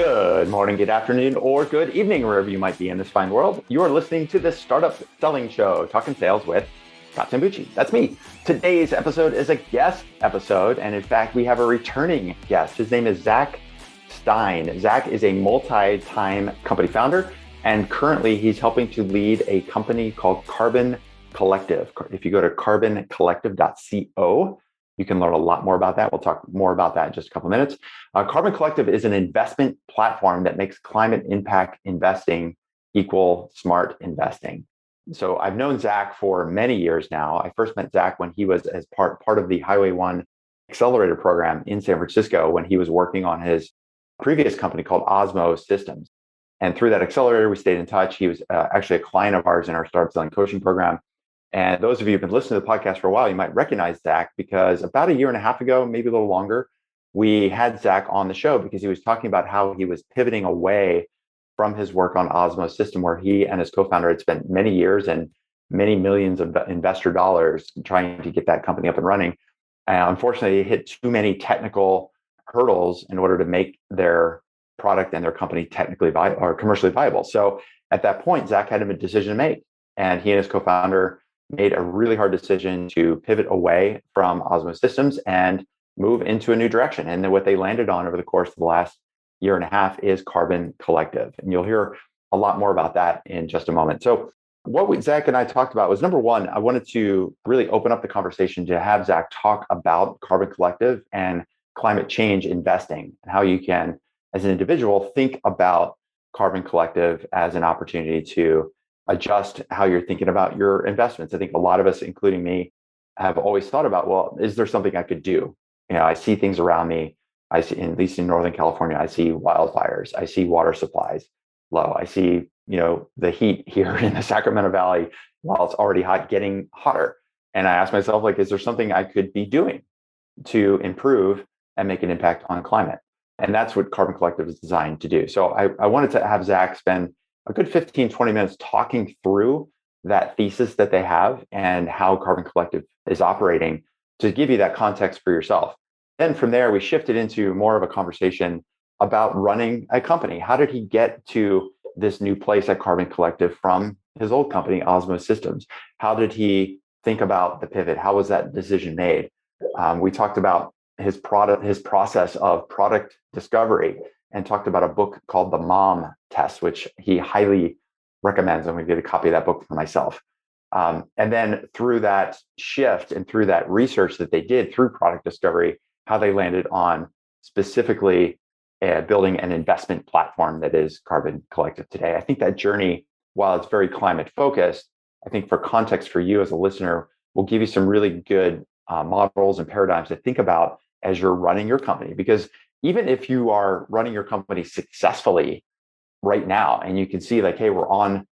Good morning, good afternoon, or good evening, wherever you might be in this fine world. You are listening to the Startup Selling Show, talking sales with Scott Sambucci. That's me. Today's episode is a guest episode, and in fact, we have a returning guest. His name is Zach Stein. Zach is a multi-time company founder, and currently he's helping to lead a company called Carbon Collective. If you go to carboncollective.co, you can learn a lot more about that. We'll talk more about that in just a couple of minutes. Carbon Collective is an investment platform that makes climate impact investing equal smart investing. So I've known Zach for many years now. I first met Zach when he was as part of the Highway 1 accelerator program in San Francisco when he was working on his previous company called Osmo Systems. And through that accelerator, we stayed in touch. He was actually a client of ours in our startup selling coaching program. And those of you who've been listening to the podcast for a while, you might recognize Zach because about a year and a half ago, maybe a little longer, we had Zach on the show because he was talking about how he was pivoting away from his work on Osmo System, where he and his co-founder had spent many years and many millions of investor dollars trying to get that company up and running. And unfortunately, it hit too many technical hurdles in order to make their product and their company technically viable or commercially viable. So at that point, Zach had a decision to make, and he and his co-founder made a really hard decision to pivot away from Osmo Systems and move into a new direction. And then what they landed on over the course of the last year and a half is Carbon Collective. And you'll hear a lot more about that in just a moment. So what Zach and I talked about was, number one, I wanted to really open up the conversation to have Zach talk about Carbon Collective and climate change investing and how you can, as an individual, think about Carbon Collective as an opportunity to adjust how you're thinking about your investments. I think a lot of us, including me, have always thought about, well, is there something I could do? You know, I see things around me. I see, at least in Northern California, I see wildfires. I see water supplies low. I see, the heat here in the Sacramento Valley, while it's already hot, getting hotter. And I ask myself, is there something I could be doing to improve and make an impact on climate? And that's what Carbon Collective is designed to do. So I wanted to have Zach spend a good 15, 20 minutes talking through that thesis that they have and how Carbon Collective is operating to give you that context for yourself. Then from there, we shifted into more of a conversation about running a company. How did he get to this new place at Carbon Collective from his old company, Osmo Systems? How did he think about the pivot? How was that decision made? We talked about his process of product discovery, and talked about a book called The Mom Test, which he highly recommends. I'm going to get a copy of that book for myself. And then through that shift and through that research that they did through product discovery, how they landed on specifically building an investment platform that is Carbon Collective today. I think that journey, while it's very climate focused, I think for context for you as a listener, will give you some really good models and paradigms to think about as you're running your company. Because even if you are running your company successfully right now, and you can see hey, we're on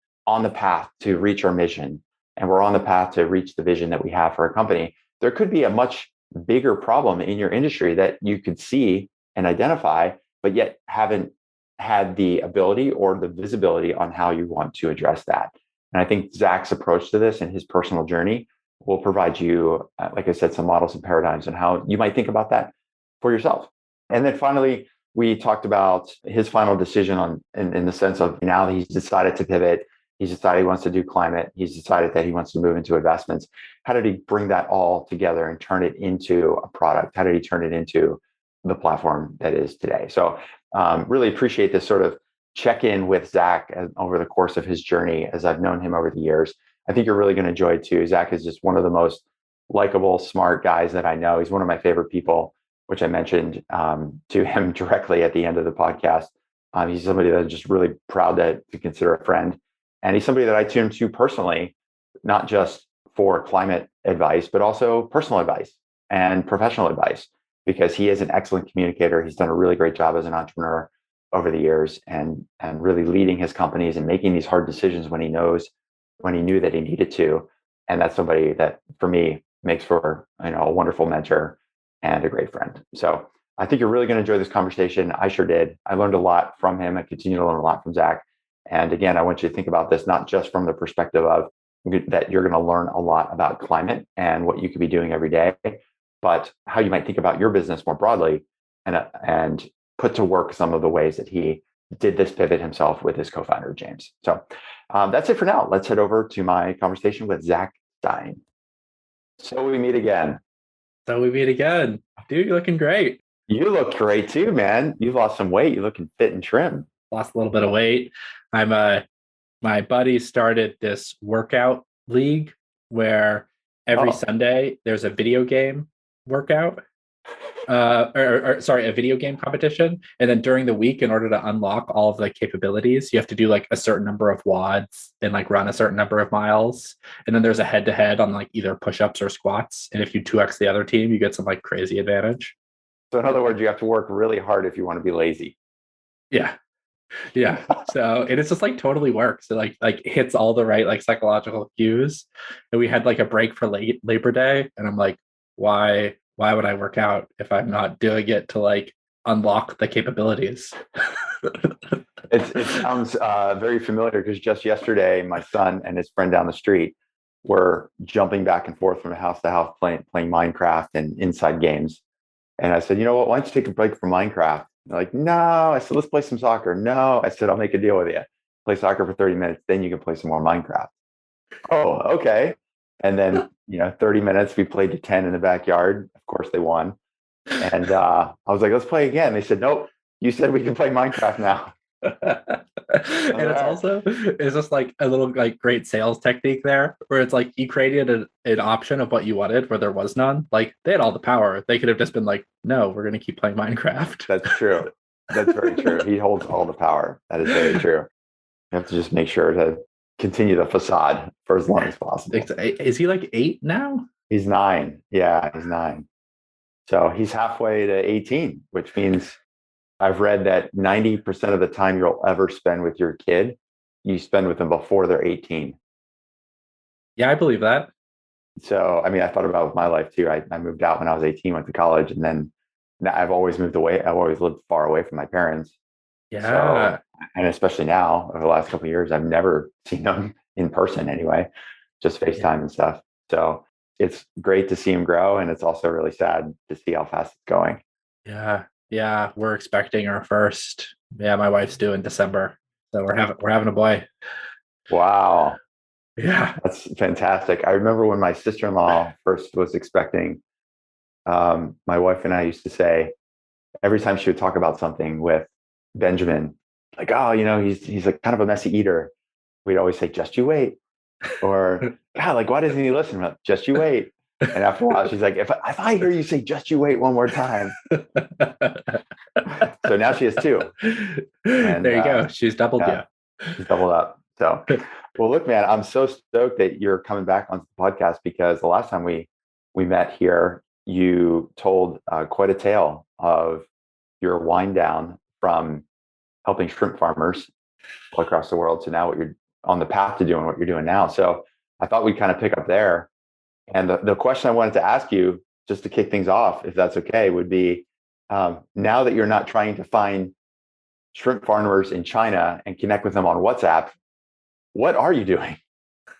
the path to reach our mission, and we're on the path to reach the vision that we have for our company, there could be a much bigger problem in your industry that you could see and identify, but yet haven't had the ability or the visibility on how you want to address that. And I think Zach's approach to this and his personal journey will provide you, like I said, some models and paradigms on how you might think about that for yourself. And then finally, we talked about his final decision in the sense of now that he's decided to pivot, he's decided he wants to do climate, he's decided that he wants to move into investments. How did he bring that all together and turn it into a product? How did he turn it into the platform that is today? So really appreciate this sort of check-in with Zach over the course of his journey as I've known him over the years. I think you're really going to enjoy it too. Zach is just one of the most likable, smart guys that I know. He's one of my favorite people, which I mentioned to him directly at the end of the podcast. He's somebody that I'm just really proud to consider a friend. And he's somebody that I tune to personally, not just for climate advice, but also personal advice and professional advice, because he is an excellent communicator. He's done a really great job as an entrepreneur over the years and really leading his companies and making these hard decisions when he knew that he needed to. And that's somebody that, for me, makes for a wonderful mentor and a great friend. So I think you're really going to enjoy this conversation. I sure did. I learned a lot from him. I continue to learn a lot from Zach. And again, I want you to think about this not just from the perspective of that you're going to learn a lot about climate and what you could be doing every day, but how you might think about your business more broadly and put to work some of the ways that he did this pivot himself with his co-founder, James. So that's it for now. Let's head over to my conversation with Zach Stein. So we meet again. Dude, you're looking great. You look great too, man. You've lost some weight. You're looking fit and trim. Lost a little bit of weight. My buddy started this workout league where every Sunday there's a video game workout. A video game competition. And then during the week, in order to unlock all of the capabilities, you have to do like a certain number of wads and like run a certain number of miles. And then there's a head-to-head on like either push-ups or squats. And if you 2x the other team, you get some like crazy advantage. So in other words, you have to work really hard if you want to be lazy. Yeah. So and it's just like totally works. It like hits all the right like psychological cues. And we had like a break for Labor Day, and I'm like, why would I work out if I'm not doing it to like unlock the capabilities? It sounds very familiar, because just yesterday, my son and his friend down the street were jumping back and forth from house to house playing Minecraft and inside games. And I said, you know what, why don't you take a break from Minecraft? They're like, no. I said, let's play some soccer. No. I said, I'll make a deal with you. Play soccer for 30 minutes, then you can play some more Minecraft. Oh, okay. And then, 30 minutes, we played to 10 in the backyard. Of course, they won. And I was like, let's play again. They said, nope, you said we can play Minecraft now. And it's just like a little like great sales technique there, where it's like you created an option of what you wanted where there was none. Like they had all the power. They could have just been like, no, we're going to keep playing Minecraft. That's true. That's very true. He holds all the power. That is very true. You have to just make sure to continue the facade for as long as possible. Is he like 8 now? He's 9. Yeah, he's 9. So he's halfway to 18, which means I've read that 90% of the time you'll ever spend with your kid, you spend with them before they're 18. Yeah, I believe that. So, I mean, I thought about it with my life too. I moved out when I was 18, went to college, and then I've always moved away. I've always lived far away from my parents. Yeah. So, and especially now, over the last couple of years, I've never seen them in person anyway, just FaceTime and stuff. So it's great to see him grow. And it's also really sad to see how fast it's going. Yeah, we're expecting our first. Yeah, my wife's due in December, so we're having a boy. Wow. Yeah, that's fantastic. I remember when my sister-in-law first was expecting, my wife and I used to say, every time she would talk about something with Benjamin, like, oh, he's like kind of a messy eater, we'd always say, just you wait. Or, God, like, why doesn't he listen? Just you wait. And after a while, she's like, if I hear you say just you wait one more time. So now she has 2. And, there you go. She's doubled you. She's doubled up. So, well, look, man, I'm so stoked that you're coming back onto the podcast, because the last time we met here, you told quite a tale of your wind down from helping shrimp farmers all across the world to now what you're on the path to doing what you're doing now. So I thought we'd kind of pick up there. And the question I wanted to ask you, just to kick things off, if that's okay, would be, now that you're not trying to find shrimp farmers in China and connect with them on WhatsApp, what are you doing?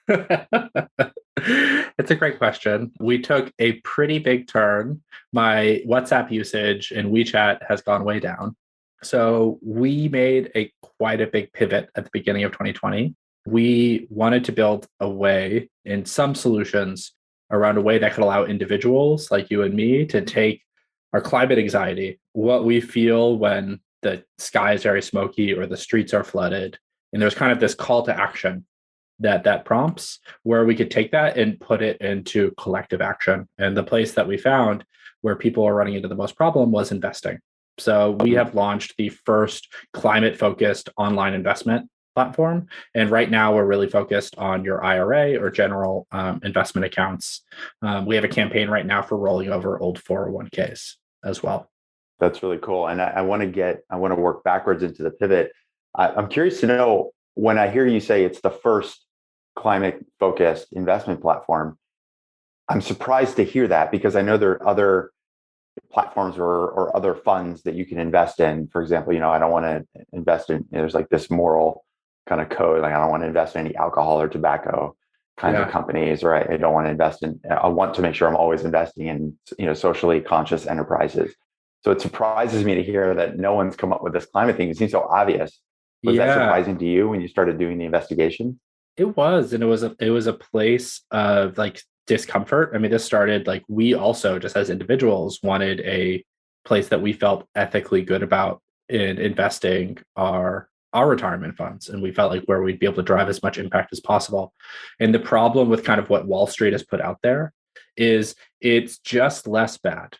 It's a great question. We took a pretty big turn. My WhatsApp usage and WeChat has gone way down. So we made quite a big pivot at the beginning of 2020. We wanted to build a way in some solutions around a way that could allow individuals like you and me to take our climate anxiety, what we feel when the sky is very smoky or the streets are flooded. And there's kind of this call to action that prompts, where we could take that and put it into collective action. And the place that we found where people are running into the most problem was investing. So we have launched the first climate-focused online investment platform. And right now we're really focused on your IRA or general investment accounts. We have a campaign right now for rolling over old 401ks as well. That's really cool. And I want to work backwards into the pivot. I'm curious to know, when I hear you say it's the first climate-focused investment platform, I'm surprised to hear that, because I know there are other platforms or other funds that you can invest in. For example, I don't want to invest in, there's like this moral kind of code, like I don't want to invest in any alcohol or tobacco kinds of companies, or I don't want to invest in, I want to make sure I'm always investing in, socially conscious enterprises. So it surprises me to hear that no one's come up with this climate thing. It seems so obvious. Was that Yeah, surprising to you when you started doing the investigation? it was, and it was a place of like discomfort. I mean, this started like we also just as individuals wanted a place that we felt ethically good about in investing our retirement funds, and we felt like where we'd be able to drive as much impact as possible. And the problem with kind of what Wall Street has put out there is it's just less bad.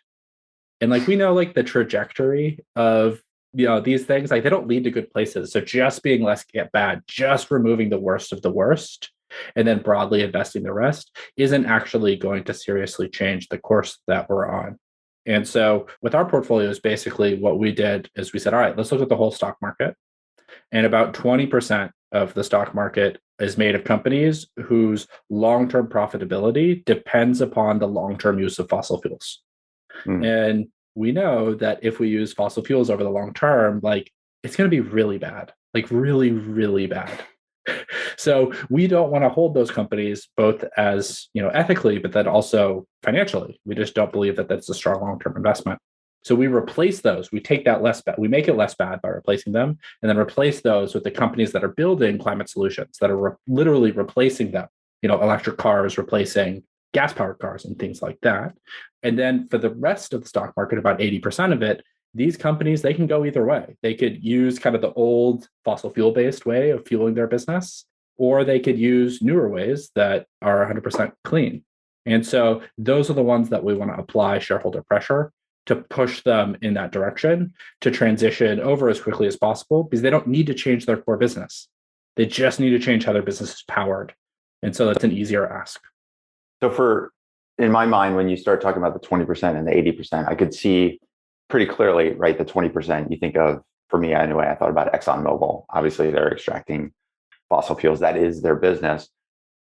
And like we know like the trajectory of these things, like they don't lead to good places. So just being less get bad, just removing the worst of the worst and then broadly investing the rest isn't actually going to seriously change the course that we're on. And so with our portfolios, basically what we did is we said, all right, let's look at the whole stock market. And about 20% of the stock market is made of companies whose long-term profitability depends upon the long-term use of fossil fuels. Mm. And we know that if we use fossil fuels over the long term, like it's going to be really bad, like really, really bad. So we don't want to hold those companies both as, ethically, but then also financially. We just don't believe that that's a strong long-term investment. So we replace those. We take that less bad. We make it less bad by replacing them, and then replace those with the companies that are building climate solutions that are literally replacing them. Electric cars replacing gas-powered cars and things like that. And then for the rest of the stock market, about 80% of it, these companies, they can go either way. They could use kind of the old fossil fuel based way of fueling their business, or they could use newer ways that are 100% clean. And so those are the ones that we want to apply shareholder pressure to push them in that direction to transition over as quickly as possible because they don't need to change their core business. They just need to change how their business is powered. And so that's an easier ask. So in my mind, when you start talking about the 20% and the 80%, I could see pretty clearly, right? The 20% you think of, for me anyway, I thought about ExxonMobil. Obviously, they're extracting fossil fuels. That is their business.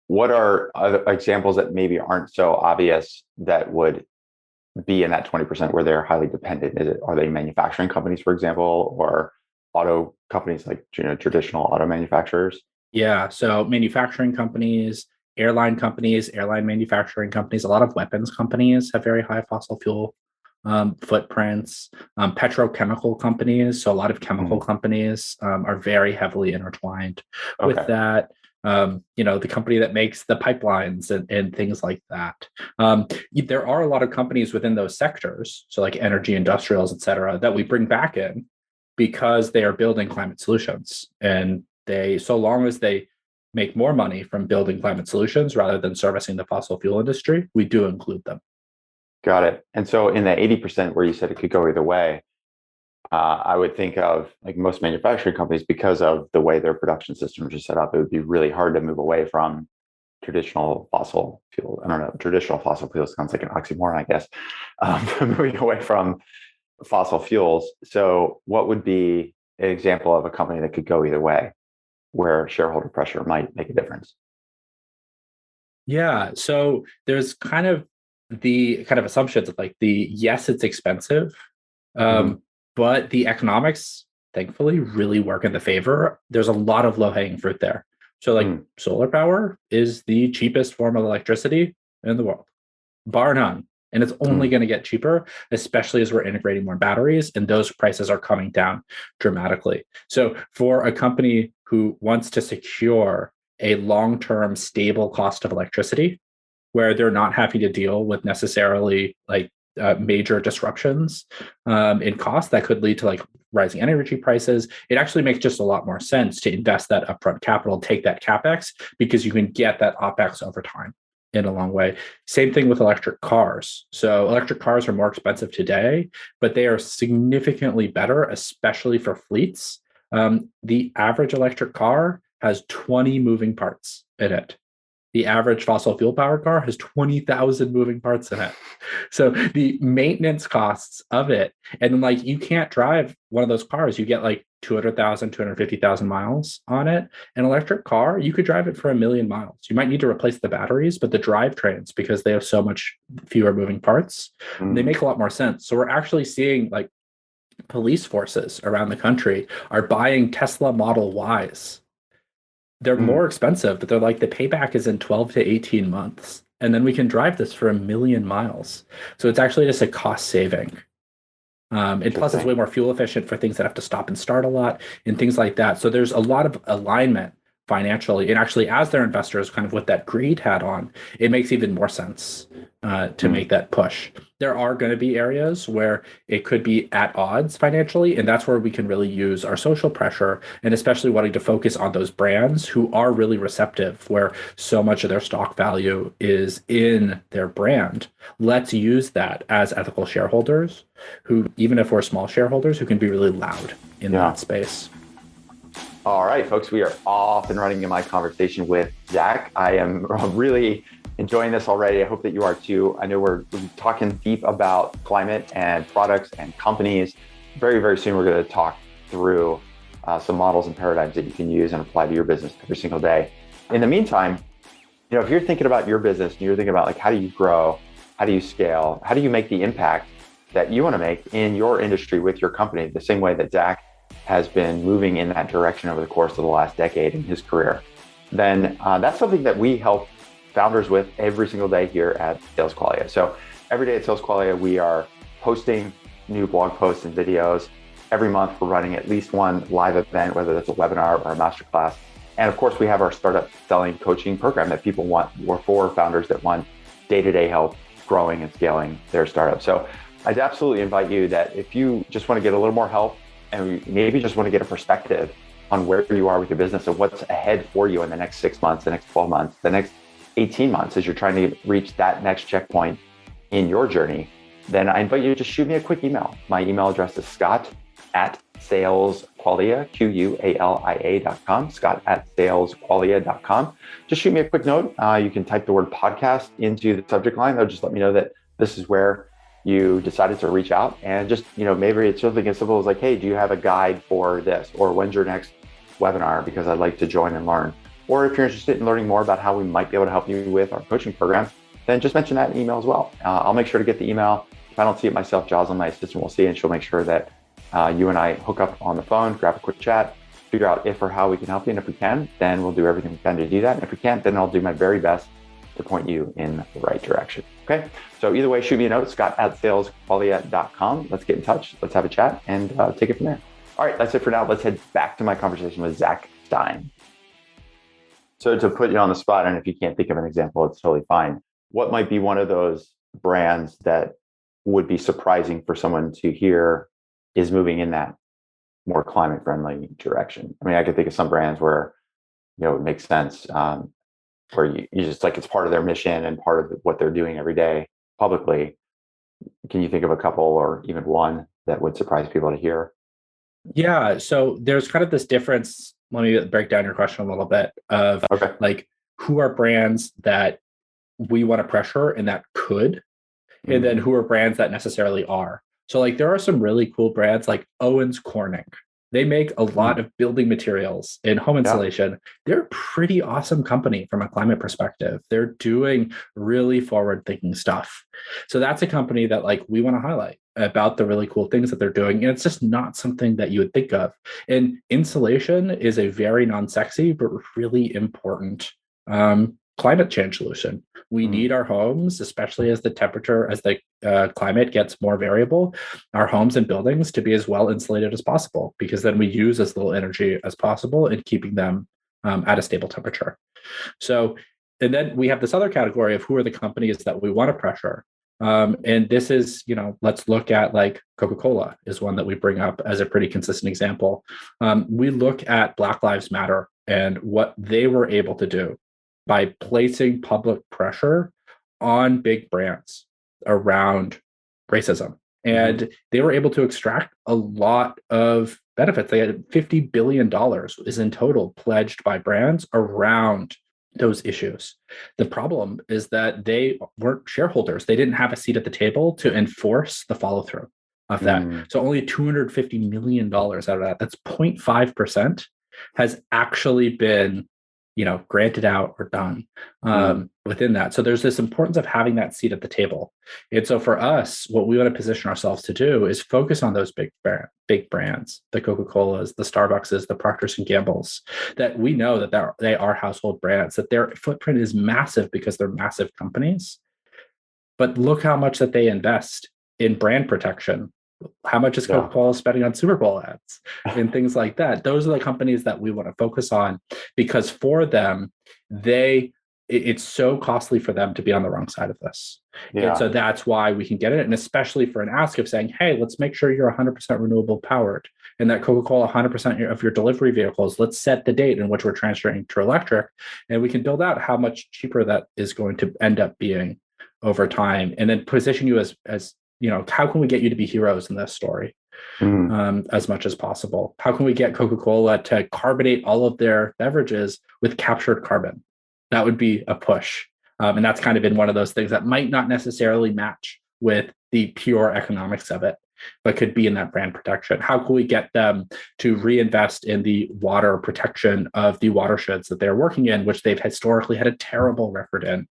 What are other examples that maybe aren't so obvious that would be in that 20% where they're highly dependent? Are they manufacturing companies, for example, or auto companies like traditional auto manufacturers? Yeah. So manufacturing companies, airline manufacturing companies, a lot of weapons companies have very high fossil fuel footprints. Petrochemical companies, so a lot of chemical companies are very heavily intertwined with Okay. that. The company that makes the pipelines and things like that. There are a lot of companies within those sectors, so like energy, industrials, et cetera, that we bring back in because they are building climate solutions. And so long as they make more money from building climate solutions rather than servicing the fossil fuel industry, we do include them. Got it. And so in the 80% where you said it could go either way, I would think of like most manufacturing companies, because of the way their production systems are set up, it would be really hard to move away from traditional fossil fuel. I don't know, traditional fossil fuels sounds like an oxymoron, I guess. Moving away from fossil fuels. So what would be an example of a company that could go either way, where shareholder pressure might make a difference? Yeah. So there's kind of the kind of assumptions of like yes, it's expensive, Mhm. but the economics, thankfully, really work in the favor. There's a lot of low hanging fruit there. So like Mm. solar power is the cheapest form of electricity in the world, bar none. And it's only Mm. going to get cheaper, especially as we're integrating more batteries, and those prices are coming down dramatically. So, for a company who wants to secure a long term stable cost of electricity, where they're not having to deal with necessarily like major disruptions in cost that could lead to like rising energy prices, it actually makes just a lot more sense to invest that upfront capital, take that capex, because you can get that opex over time in a long way. Same thing with electric cars. So electric cars are more expensive today, but they are significantly better, especially for fleets. The average electric car has 20 moving parts in it. The average fossil fuel powered car has 20,000 moving parts in it. So the maintenance costs of it, and then like you can't drive one of those cars, you get like 200,000, 250,000 miles on it. An electric car, you could drive it for 1 million miles. You might need to replace the batteries, but the drivetrains, because they have so much fewer moving parts, they Mm. make a lot more sense. So we're actually seeing like police forces around the country are buying Tesla Model Ys. They're Mm. more expensive, but they're like the payback is in 12 to 18 months. And then we can drive this for 1 million miles. So it's actually just a cost saving. And plus, it's way more fuel efficient for things that have to stop and start a lot and things like that. So there's a lot of alignment financially. And actually, as their investors, kind of with that greed hat on, it makes even more sense to make that push. There are going to be areas where it could be at odds financially, and that's where we can really use our social pressure, and especially wanting to focus on those brands who are really receptive, where so much of their stock value is in their brand. Let's use that as ethical shareholders who, even if we're small shareholders, who can be really loud in that space. All right, folks, we are off and running in my conversation with Zach. I am really enjoying this already. I hope that you are too. I know we're talking deep about climate and products and companies. Very, very soon, we're going to talk through some models and paradigms that you can use and apply to your business every single day. In the meantime, if you're thinking about your business and you're thinking about like, how do you grow? How do you scale? How do you make the impact that you want to make in your industry with your company, the same way that Zach has been moving in that direction over the course of the last decade in his career, then that's something that we help founders with every single day here at Sales Qualia. So every day at Sales Qualia, we are posting new blog posts and videos. Every month, we're running at least one live event, whether that's a webinar or a masterclass. And of course, we have our startup selling coaching program that people want, or for founders that want day-to-day help growing and scaling their startup. So I'd absolutely invite you that if you just want to get a little more help and maybe just want to get a perspective on where you are with your business and what's ahead for you in the next 6 months, the next 12 months, the next 18 months as you're trying to reach that next checkpoint in your journey, then I invite you to just shoot me a quick email. My email address is scott@salesqualia, Qualia.com, scott@salesqualia.com. Just shoot me a quick note. You can type the word podcast into the subject line. That'll just let me know that this is where you decided to reach out, and just, maybe it's something as simple as like, hey, do you have a guide for this? Or when's your next webinar? Because I'd like to join and learn. Or if you're interested in learning more about how we might be able to help you with our coaching program, then just mention that in email as well. I'll make sure to get the email. If I don't see it myself, Jocelyn, my assistant, will see it, and she'll make sure that you and I hook up on the phone, grab a quick chat, figure out if or how we can help you. And if we can, then we'll do everything we can to do that. And if we can't, then I'll do my very best to point you in the right direction. Okay. So either way, shoot me a note, scott@salesqualia.com. Let's get in touch. Let's have a chat and take it from there. All right. That's it for now. Let's head back to my conversation with Zach Stein. So to put you on the spot, and if you can't think of an example, it's totally fine. What might be one of those brands that would be surprising for someone to hear is moving in that more climate friendly direction? I mean, I could think of some brands where, it makes sense. Where you just like, it's part of their mission and part of what they're doing every day publicly. Can you think of a couple or even one that would surprise people to hear? Yeah. So there's kind of this difference. Let me break down your question a little bit of like, who are brands that we want to pressure and that could, and then who are brands that necessarily are. So like, there are some really cool brands like Owens Corning. They make a lot of building materials and home insulation. They're a pretty awesome company from a climate perspective. They're doing really forward-thinking stuff. So that's a company that like we want to highlight about the really cool things that they're doing. And it's just not something that you would think of. And insulation is a very non-sexy, but really important climate change solution. We need our homes, especially as the temperature, as the climate gets more variable, our homes and buildings to be as well insulated as possible, because then we use as little energy as possible in keeping them at a stable temperature. So, and then we have this other category of who are the companies that we want to pressure. And this is, let's look at like Coca-Cola is one that we bring up as a pretty consistent example. We look at Black Lives Matter and what they were able to do by placing public pressure on big brands around racism. And they were able to extract a lot of benefits. They had $50 billion is in total pledged by brands around those issues. The problem is that they weren't shareholders. They didn't have a seat at the table to enforce the follow through of that. So only $250 million out of that, that's 0.5%, has actually been granted out or done within that. So there's this importance of having that seat at the table. And so for us, what we want to position ourselves to do is focus on those big brands, the Coca-Colas, the Starbuckses, the Procters and Gambles, that we know that they are household brands, that their footprint is massive because they're massive companies. But look how much that they invest in brand protection How much is Coca-Cola spending on Super Bowl ads and things like that? Those are the companies that we want to focus on, because for them, it's so costly for them to be on the wrong side of this. Yeah. And so that's why we can get it. And especially for an ask of saying, hey, let's make sure you're 100% renewable powered and that Coca-Cola 100% of your delivery vehicles, let's set the date in which we're transferring to electric. And we can build out how much cheaper that is going to end up being over time, and then position you as how can we get you to be heroes in this story as much as possible? How can we get Coca-Cola to carbonate all of their beverages with captured carbon? That would be a push. And that's kind of been one of those things that might not necessarily match with the pure economics of it, but could be in that brand protection. How can we get them to reinvest in the water protection of the watersheds that they're working in, which they've historically had a terrible record in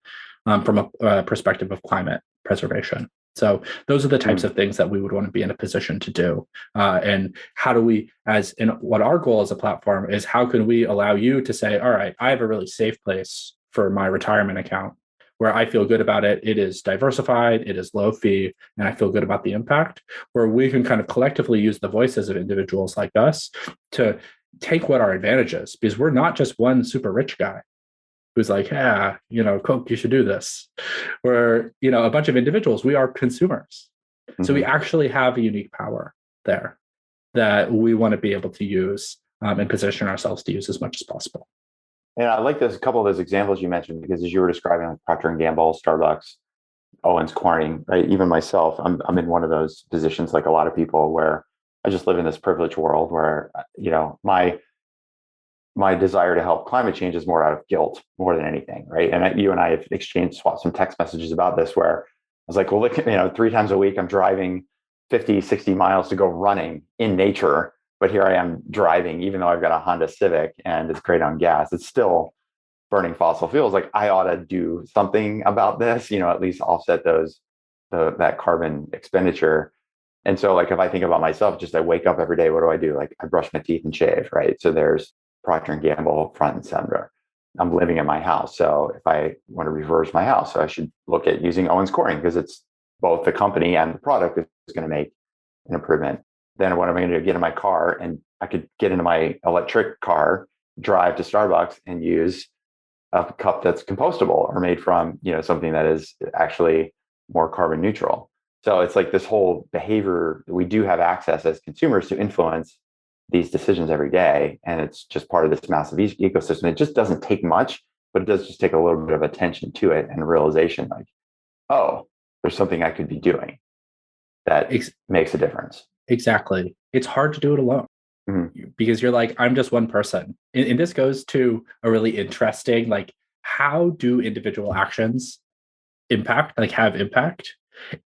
from a perspective of climate preservation? So those are the types of things that we would want to be in a position to do. And how do we, what our goal as a platform is, how can we allow you to say, all right, I have a really safe place for my retirement account where I feel good about it. It is diversified, it is low fee, and I feel good about the impact, where we can kind of collectively use the voices of individuals like us to take what our advantage is, because we're not just one super rich guy who's like, yeah, Coke, you should do this. We're, a bunch of individuals. We are consumers. So we actually have a unique power there that we want to be able to use and position ourselves to use as much as possible. And I like a couple of those examples you mentioned, because as you were describing, like Procter & Gamble, Starbucks, Owens Corning, right? Even myself, I'm in one of those positions, like a lot of people, where I just live in this privileged world where, my desire to help climate change is more out of guilt more than anything, right? And you and I have swapped some text messages about this, where I was like, well, look, 3 times a week I'm driving 50, 60 miles to go running in nature, but here I am driving, even though I've got a Honda Civic and it's great on gas, it's still burning fossil fuels. Like, I ought to do something about this, at least offset that carbon expenditure. And so, like, if I think about myself, just I wake up every day, what do I do? Like, I brush my teeth and shave, right? So there's Procter & Gamble front and center. I'm living in my house. So if I want to reverse my house, so I should look at using Owens Corning, because it's both the company and the product is going to make an improvement. Then what am I going to do? Get in my car, and I could get into my electric car, drive to Starbucks and use a cup that's compostable or made from, something that is actually more carbon neutral. So it's like this whole behavior, we do have access as consumers to influence these decisions every day. And it's just part of this massive ecosystem. It just doesn't take much, but it does just take a little bit of attention to it and realization, like, oh, there's something I could be doing that makes a difference. Exactly. It's hard to do it alone because you're like, I'm just one person. And this goes to a really interesting, like, how do individual actions have impact?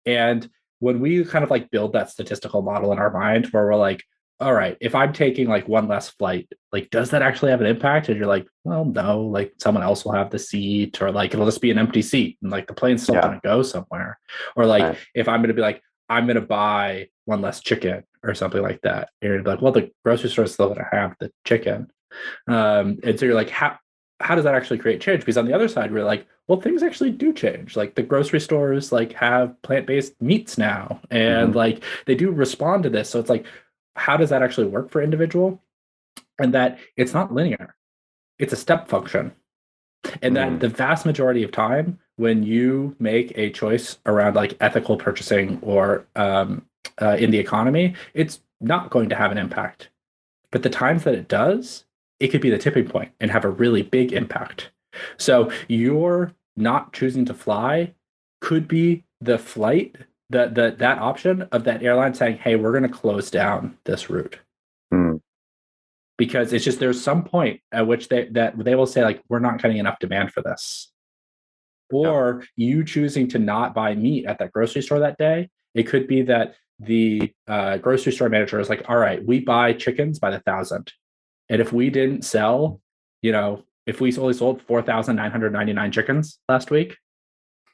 And when we kind of like build that statistical model in our mind where we're like, all right, if I'm taking like one less flight, like, does that actually have an impact? And you're like, well, no, like someone else will have the seat, or like, it'll just be an empty seat and like the plane's still going to go somewhere. Or like, if I'm going to be like, I'm going to buy one less chicken or something like that, and you're like, well, the grocery store is still going to have the chicken. And so you're like, how does that actually create change? Because on the other side, we're like, well, things actually do change. Like the grocery stores like have plant-based meats now, and like they do respond to this. So it's like, how does that actually work for individual? And that it's not linear, it's a step function. And that the vast majority of time when you make a choice around like ethical purchasing or in the economy, it's not going to have an impact. But the times that it does, it could be the tipping point and have a really big impact. So you're not choosing to fly could be the flight, that option of that airline saying, hey, we're going to close down this route. Because it's just, there's some point at which they will say, like, we're not getting enough demand for this. Or you choosing to not buy meat at that grocery store that day. It could be that the grocery store manager is like, all right, we buy chickens by the 1,000. And if we didn't sell, if we only sold 4,999 chickens last week,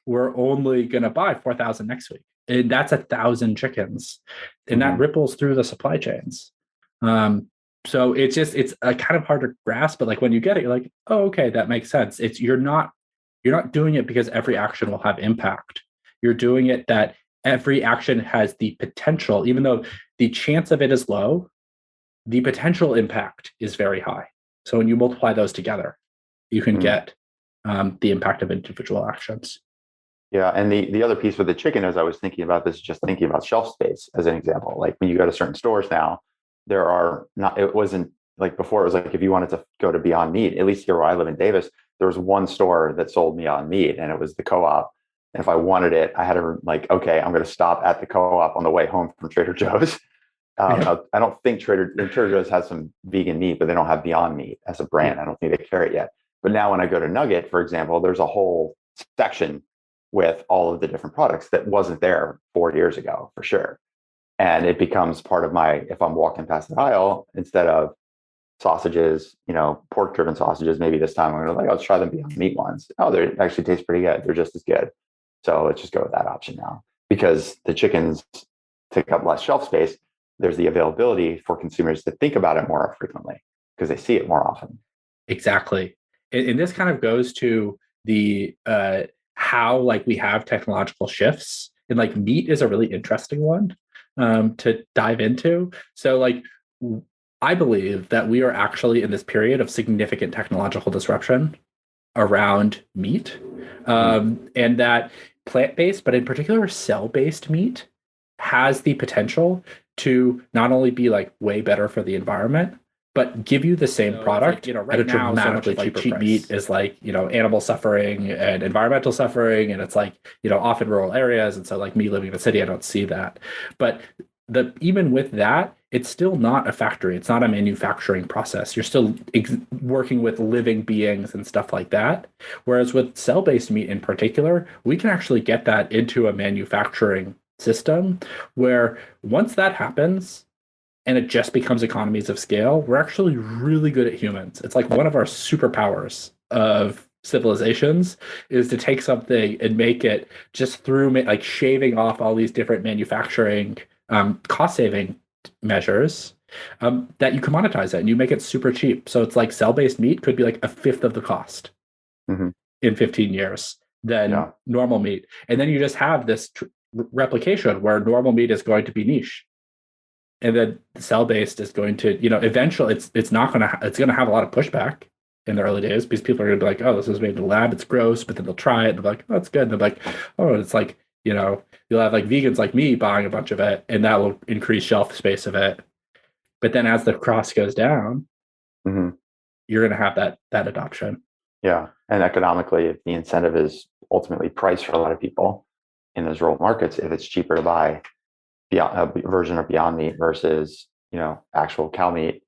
we're only going to buy 4,000 next week. And that's 1,000 chickens. And that ripples through the supply chains. So it's kind of hard to grasp, but like when you get it, you're like, oh, okay, that makes sense. You're not doing it because every action will have impact. You're doing it that every action has the potential, even though the chance of it is low, the potential impact is very high. So when you multiply those together, you can get the impact of individual actions. Yeah, and the other piece with the chicken, as I was thinking about this, just thinking about shelf space as an example. Like when you go to certain stores now, there are not. It wasn't like before. It was like if you wanted to go to Beyond Meat, at least here where I live in Davis, there was one store that sold Beyond Meat, and it was the Co-op. And if I wanted it, I had to like, okay, I'm going to stop at the Co-op on the way home from Trader Joe's. I don't think Trader Joe's has some vegan meat, but they don't have Beyond Meat as a brand. I don't think they carry it yet. But now when I go to Nugget, for example, there's a whole section with all of the different products that wasn't there 4 years ago, for sure. And it becomes part of my, if I'm walking past the aisle, instead of sausages, pork driven sausages, maybe this time I'm going to let's try them Beyond Meat ones. Oh, they actually taste pretty good. They're just as good. So let's just go with that option now. Because the chickens take up less shelf space, there's the availability for consumers to think about it more frequently because they see it more often. Exactly. And this kind of goes to the how we have technological shifts, and meat is a really interesting one to dive into. So I believe that we are actually in this period of significant technological disruption around meat, and that plant-based, but in particular cell-based meat, has the potential to not only be way better for the environment, but give you the same product at a dramatically cheaper cheap price. Meat is animal suffering and environmental suffering, and it's off in rural areas, and so me living in a city, I don't see that. But even with that, it's still not a factory. It's not a manufacturing process. You're still working with living beings and stuff like that. Whereas with cell-based meat in particular, we can actually get that into a manufacturing system where once that happens and it just becomes economies of scale, we're actually really good at humans. It's one of our superpowers of civilizations is to take something and make it just through shaving off all these different manufacturing cost-saving measures that you commoditize it and you make it super cheap. So it's cell-based meat could be a fifth of the cost in 15 years than normal meat. And then you just have this replication where normal meat is going to be niche. And then cell-based is going to, eventually it's going to have a lot of pushback in the early days because people are going to be like, oh, this was made in the lab, it's gross, but then they'll try it and they're like, oh, it's good. And they're like, oh, it's you'll have vegans like me buying a bunch of it and that will increase shelf space of it. But then as the cost goes down, you're going to have that adoption. Yeah. And economically, if the incentive is ultimately price for a lot of people in those rural markets, if it's cheaper to buy a version of Beyond Meat versus, actual cow meat,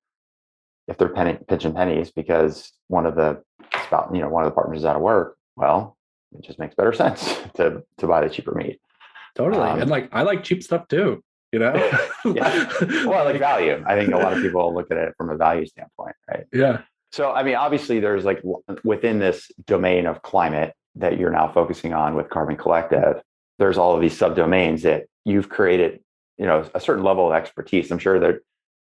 if they're pinching pennies because one of the partners is out of work, well, it just makes better sense to buy the cheaper meat. Totally. And I like cheap stuff too, Yeah. Well, I like value. I think a lot of people look at it from a value standpoint, right? Yeah. So, obviously there's within this domain of climate that you're now focusing on with Carbon Collective, there's all of these subdomains that you've created, a certain level of expertise. I'm sure that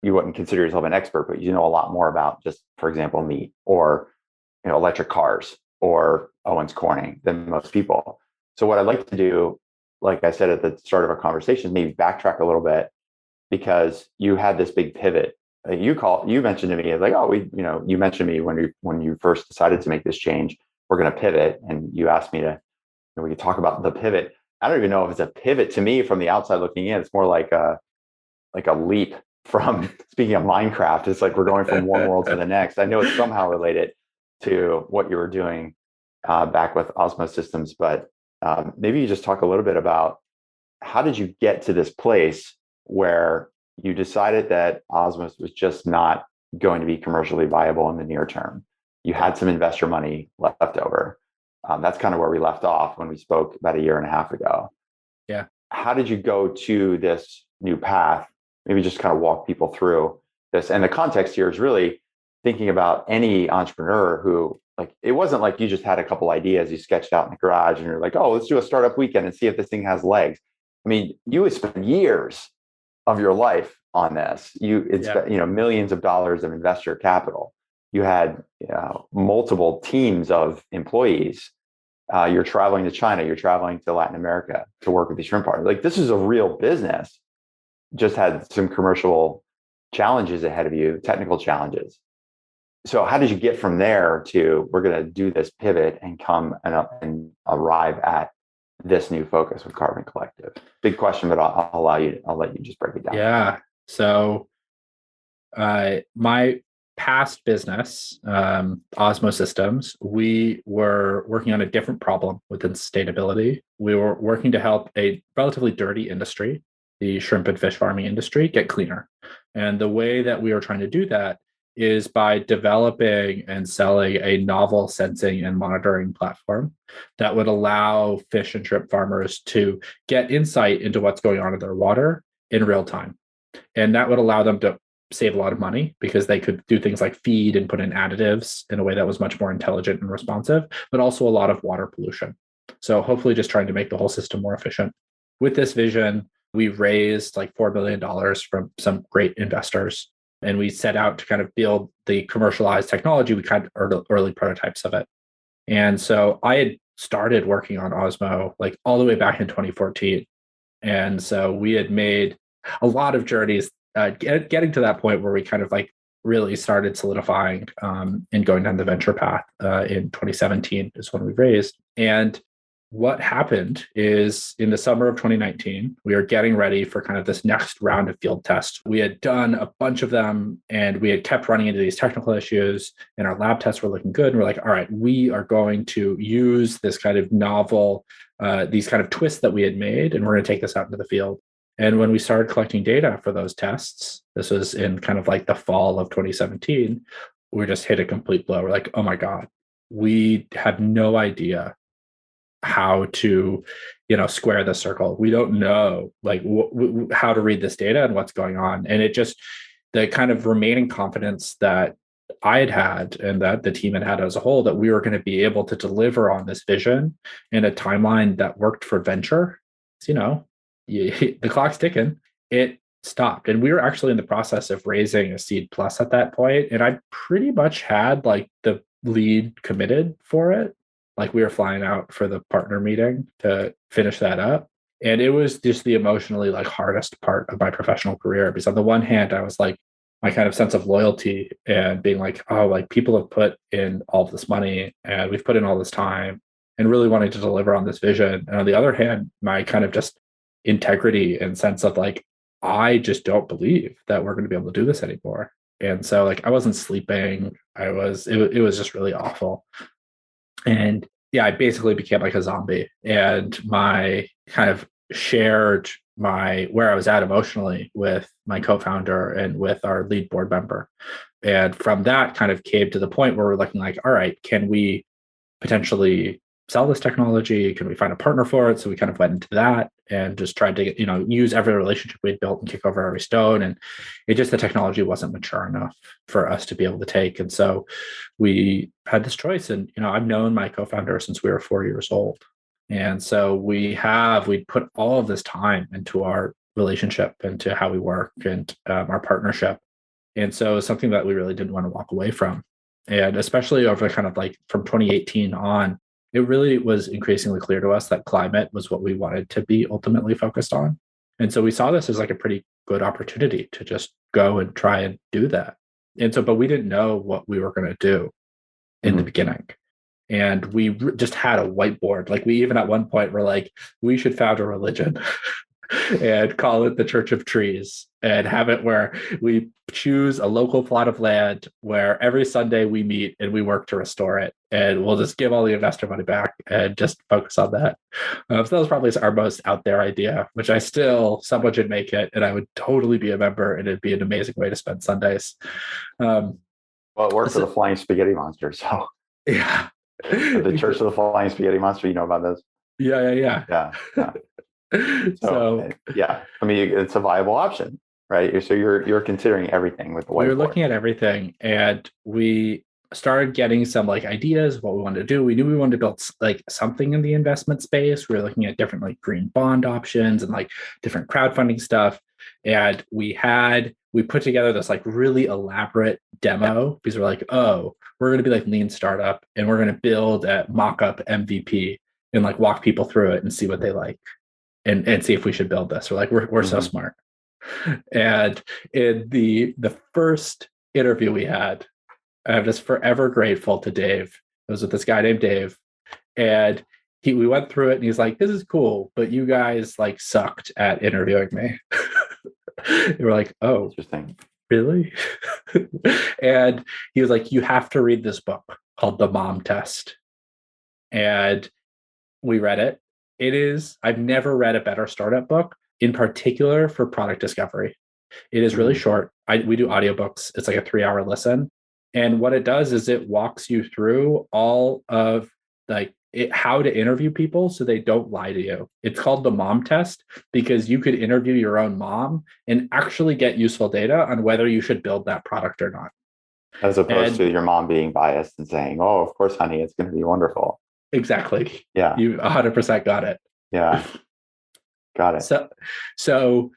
you wouldn't consider yourself an expert, but you know a lot more about just, for example, meat or, electric cars or Owens Corning than most people. So what I'd like to do, like I said at the start of our conversation, maybe backtrack a little bit because you had this big pivot. You mentioned to me you mentioned to me when you first decided to make this change, we're going to pivot, and you asked me to, we could talk about the pivot. I don't even know if it's a pivot to me from the outside looking in. It's more like a leap from, speaking of Minecraft, it's we're going from one world to the next. I know it's somehow related to what you were doing back with Osmo Systems, but maybe you just talk a little bit about how did you get to this place where you decided that Osmos was just not going to be commercially viable in the near term. You had some investor money left over. That's kind of where we left off when we spoke about a year and a half ago. Yeah. How did you go to this new path? Maybe just kind of walk people through this. And the context here is really thinking about any entrepreneur who, it wasn't like you just had a couple ideas you sketched out in the garage and you're like, oh, let's do a startup weekend and see if this thing has legs. You would spend years of your life on this. Millions of dollars of investor capital. You had multiple teams of employees You're traveling to China, you're traveling to Latin America to work with these shrimp partners. Like, this is a real business, just had some commercial challenges ahead of you, technical challenges. So how did you get from there to, we're going to do this pivot and come and arrive at this new focus with Carbon Collective? Big question, but I'll let you just break it down. Yeah. So my past business, Osmo Systems, we were working on a different problem within sustainability. We were working to help a relatively dirty industry, the shrimp and fish farming industry, get cleaner. And the way that we were trying to do that is by developing and selling a novel sensing and monitoring platform that would allow fish and shrimp farmers to get insight into what's going on in their water in real time. And that would allow them to save a lot of money because they could do things like feed and put in additives in a way that was much more intelligent and responsive, but also a lot of water pollution. So hopefully just trying to make the whole system more efficient. With this vision, we raised like $4 million from some great investors. And we set out to kind of build the commercialized technology. We kind of early prototypes of it. And so I had started working on Osmo like all the way back in 2014. And so we had made a lot of journeys getting to that point where we kind of like really started solidifying and going down the venture path in 2017 is when we raised. And what happened is in the summer of 2019, we were getting ready for kind of this next round of field tests. We had done a bunch of them and we had kept running into these technical issues and our lab tests were looking good. And we're like, all right, we are going to use this kind of novel, these kind of twists that we had made, and we're going to take this out into the field. And when we started collecting data for those tests, this was in kind of like the fall of 2017, we just hit a complete blow. We're like, oh my God, we have no idea how to, square the circle. We don't know like how to read this data and what's going on. And it just, the kind of remaining confidence that I had and that the team had as a whole, that we were going to be able to deliver on this vision in a timeline that worked for venture. The clock's ticking. It stopped. And we were actually in the process of raising a seed plus at that point. And I pretty much had like the lead committed for it. Like we were flying out for the partner meeting to finish that up. And it was just the emotionally like hardest part of my professional career. Because on the one hand, I was like, my kind of sense of loyalty and being like, oh, like people have put in all of this money and we've put in all this time and really wanting to deliver on this vision. And on the other hand, my kind of just integrity and sense of like, I just don't believe that we're going to be able to do this anymore. And so like, I wasn't sleeping. It was just really awful. And yeah, I basically became like a zombie, and my kind of shared where I was at emotionally with my co-founder and with our lead board member. And from that kind of came to the point where we're looking like, all right, can we potentially sell this technology? Can we find a partner for it? So we kind of went into that and just tried to, use every relationship we'd built and kick over every stone. And the technology wasn't mature enough for us to be able to take. And so we had this choice. And, I've known my co-founder since we were 4 years old. And so we put all of this time into our relationship and to how we work and our partnership. And so it's something that we really didn't want to walk away from. And especially over kind of like from 2018 on, it really was increasingly clear to us that climate was what we wanted to be ultimately focused on. And so we saw this as like a pretty good opportunity to just go and try and do that. And so, but we didn't know what we were going to do in the beginning. And we just had a whiteboard. Like we even at one point were like, we should found a religion and call it the Church of Trees and have it where we choose a local plot of land where every Sunday we meet and we work to restore it. And we'll just give all the investor money back and just focus on that. So that was probably our most out there idea, which I still, someone should make it and I would totally be a member and it'd be an amazing way to spend Sundays. Well, it worked for the Flying Spaghetti Monster. So yeah. The Church of the Flying Spaghetti Monster, you know about this? Yeah. So yeah, I mean, it's a viable option, right? So you're considering everything with the whiteboard. We were looking at everything, and we started getting some like ideas of what we wanted to do. We knew we wanted to build like something in the investment space. We were looking at different like green bond options and like different crowdfunding stuff. And we put together this like really elaborate demo because we're like, oh, we're going to be like lean startup and we're going to build a mock-up MVP and like walk people through it and see what they like and see if we should build this. We're like, we're so smart. And in the first interview we had, I'm just forever grateful to Dave. It was with this guy named Dave. And we went through it and he's like, this is cool, but you guys like sucked at interviewing me. They were like, oh, interesting. Really? And he was like, you have to read this book called The Mom Test. And we read it. I've never read a better startup book, in particular for product discovery. It is really short. We do audiobooks. It's like a 3-hour listen. And what it does is it walks you through all of like how to interview people so they don't lie to you. It's called the Mom Test because you could interview your own mom and actually get useful data on whether you should build that product or not. As opposed to your mom being biased and saying, oh, of course, honey, it's going to be wonderful. Exactly. Yeah. You 100% got it. Yeah. Got it. So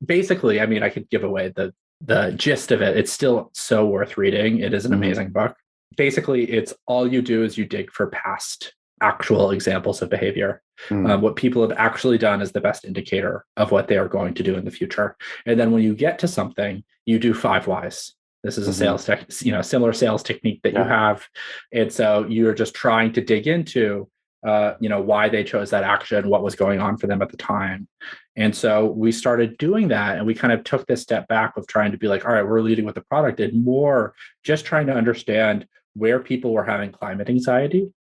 basically, I mean, I could give away the gist of it. It's still so worth reading. It is an amazing book. Basically, it's all you do is you dig for past actual examples of behavior. What people have actually done is the best indicator of what they are going to do in the future. And then when you get to something, you do 5 whys. This is a sales similar sales technique that you have. And so you're just trying to dig into why they chose that action, what was going on for them at the time. And so we started doing that, and we kind of took this step back of trying to be like, all right, we're leading with the product, and more just trying to understand where people were having climate anxiety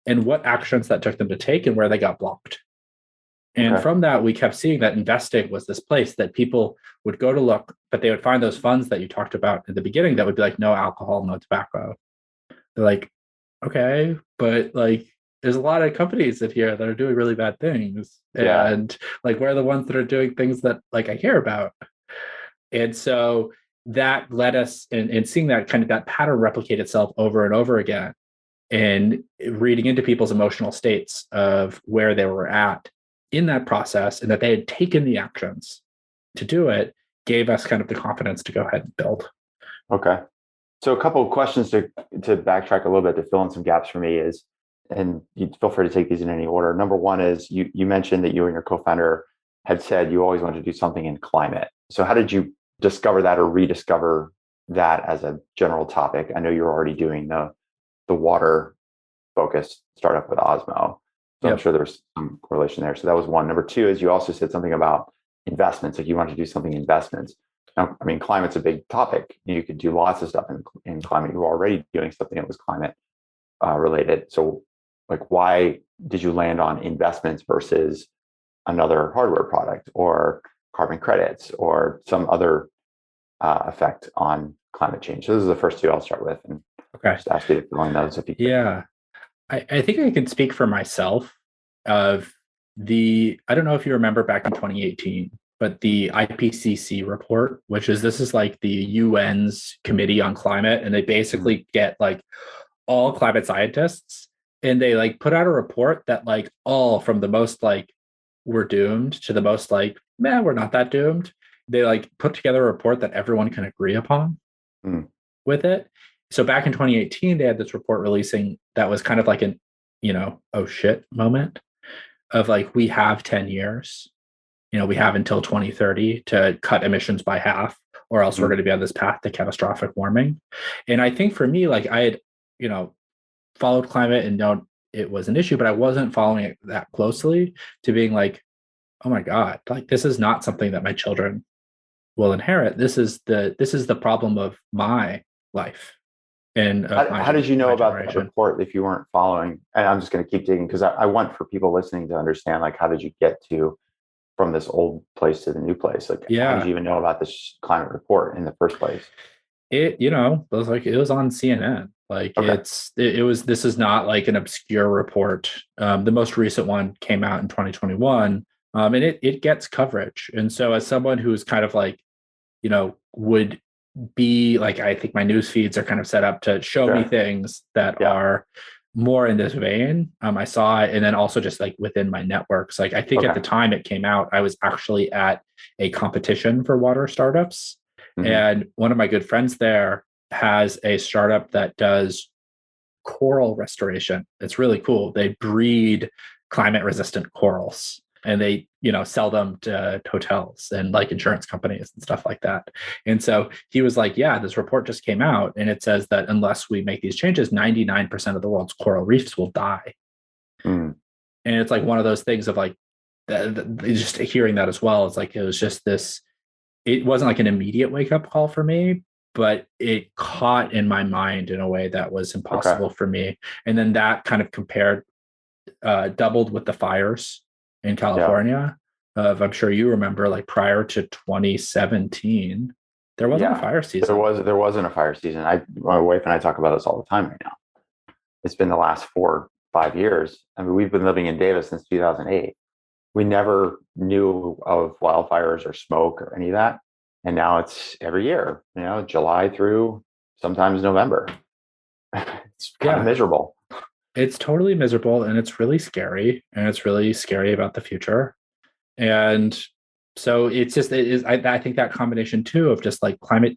and what actions that took them to take and where they got blocked. And from that, we kept seeing that investing was this place that people would go to look, but they would find those funds that you talked about at the beginning that would be like, no alcohol, no tobacco. They're like, okay, but like, there's a lot of companies in here that are doing really bad things. And like, we're the ones that are doing things that like I care about. And so that led us in seeing that kind of that pattern replicate itself over and over again, and reading into people's emotional states of where they were at in that process and that they had taken the actions to do it, gave us kind of the confidence to go ahead and build. Okay. So a couple of questions to backtrack a little bit to fill in some gaps for me is, and you feel free to take these in any order. Number one is you mentioned that you and your co-founder had said you always wanted to do something in climate. So how did you discover that or rediscover that as a general topic? I know you're already doing the water focused startup with Osmo. So I'm sure there's some correlation there. So that was one. Number two is you also said something about investments, like you want to do something in investments. Now, I mean, climate's a big topic. You could do lots of stuff in climate. You were already doing something that was climate related. So like, why did you land on investments versus another hardware product or carbon credits or some other effect on climate change? So those are the first two I'll start with. And just ask you to fill in those if you can. Yeah. I think I can speak for myself of I don't know if you remember back in 2018, but the IPCC report, this is like the UN's Committee on Climate, and they basically get like all climate scientists, and they like put out a report that like all from the most like we're doomed to the most like, man, we're not that doomed. They like put together a report that everyone can agree upon with it. So back in 2018, they had this report releasing that was kind of like an, oh shit moment of like, we have 10 years, we have until 2030 to cut emissions by half, or else we're going to be on this path to catastrophic warming. And I think for me, like I had, followed climate and known it was an issue, but I wasn't following it that closely to being like, oh my God, like this is not something that my children will inherit. This is the problem of my life. And how did you know about that report if you weren't following? And I'm just going to keep digging because I want for people listening to understand, like, how did you get from this old place to the new place? Like, how did you even know about this climate report in the first place? It was like, it was on CNN. Like this is not like an obscure report. The most recent one came out in 2021. And it gets coverage. And so as someone who's kind of like, would be like, I think my news feeds are kind of set up to show me things that are more in this vein. I saw it. And then also just like within my networks, like I think at the time it came out, I was actually at a competition for water startups. Mhm. And one of my good friends there has a startup that does coral restoration. It's really cool. They breed climate resistant corals and they, sell them to hotels and like insurance companies and stuff like that. And so he was like, yeah, this report just came out and it says that unless we make these changes, 99% of the world's coral reefs will die. Mm. And it's like one of those things of like, just hearing that as well. It's like, it was just this, it wasn't like an immediate wake up call for me, but it caught in my mind in a way that was impossible for me. And then that kind of doubled with the fires in California. I'm sure you remember, like prior to 2017, there wasn't a fire season. There wasn't a fire season. My wife and I talk about this all the time right now. It's been the last 4-5 years. I mean, we've been living in Davis since 2008. We never knew of wildfires or smoke or any of that. And now it's every year, July through sometimes November. It's kind of miserable. It's totally miserable and it's really scary. And it's really scary about the future. And so I think that combination too of just like climate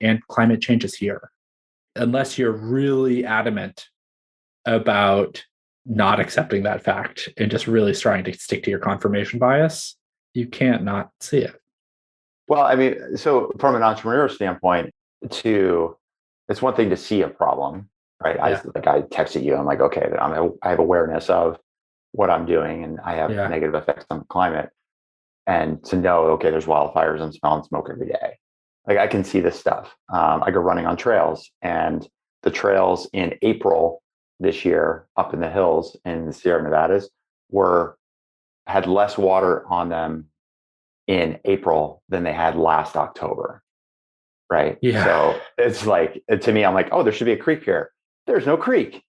change is here. Unless you're really adamant about not accepting that fact and just really trying to stick to your confirmation bias, you can't not see it. Well, I mean, so from an entrepreneur standpoint, it's one thing to see a problem, right? Yeah. I texted you. I'm like, okay, I have awareness of what I'm doing, and I have negative effects on the climate. And to know, okay, there's wildfires, I'm smelling smoke every day. Like I can see this stuff. I go running on trails, and the trails in April this year up in the hills in the Sierra Nevadas had less water on them in April than they had last October. Right. Yeah. So it's like, to me, I'm like, oh, there should be a creek here. There's no creek.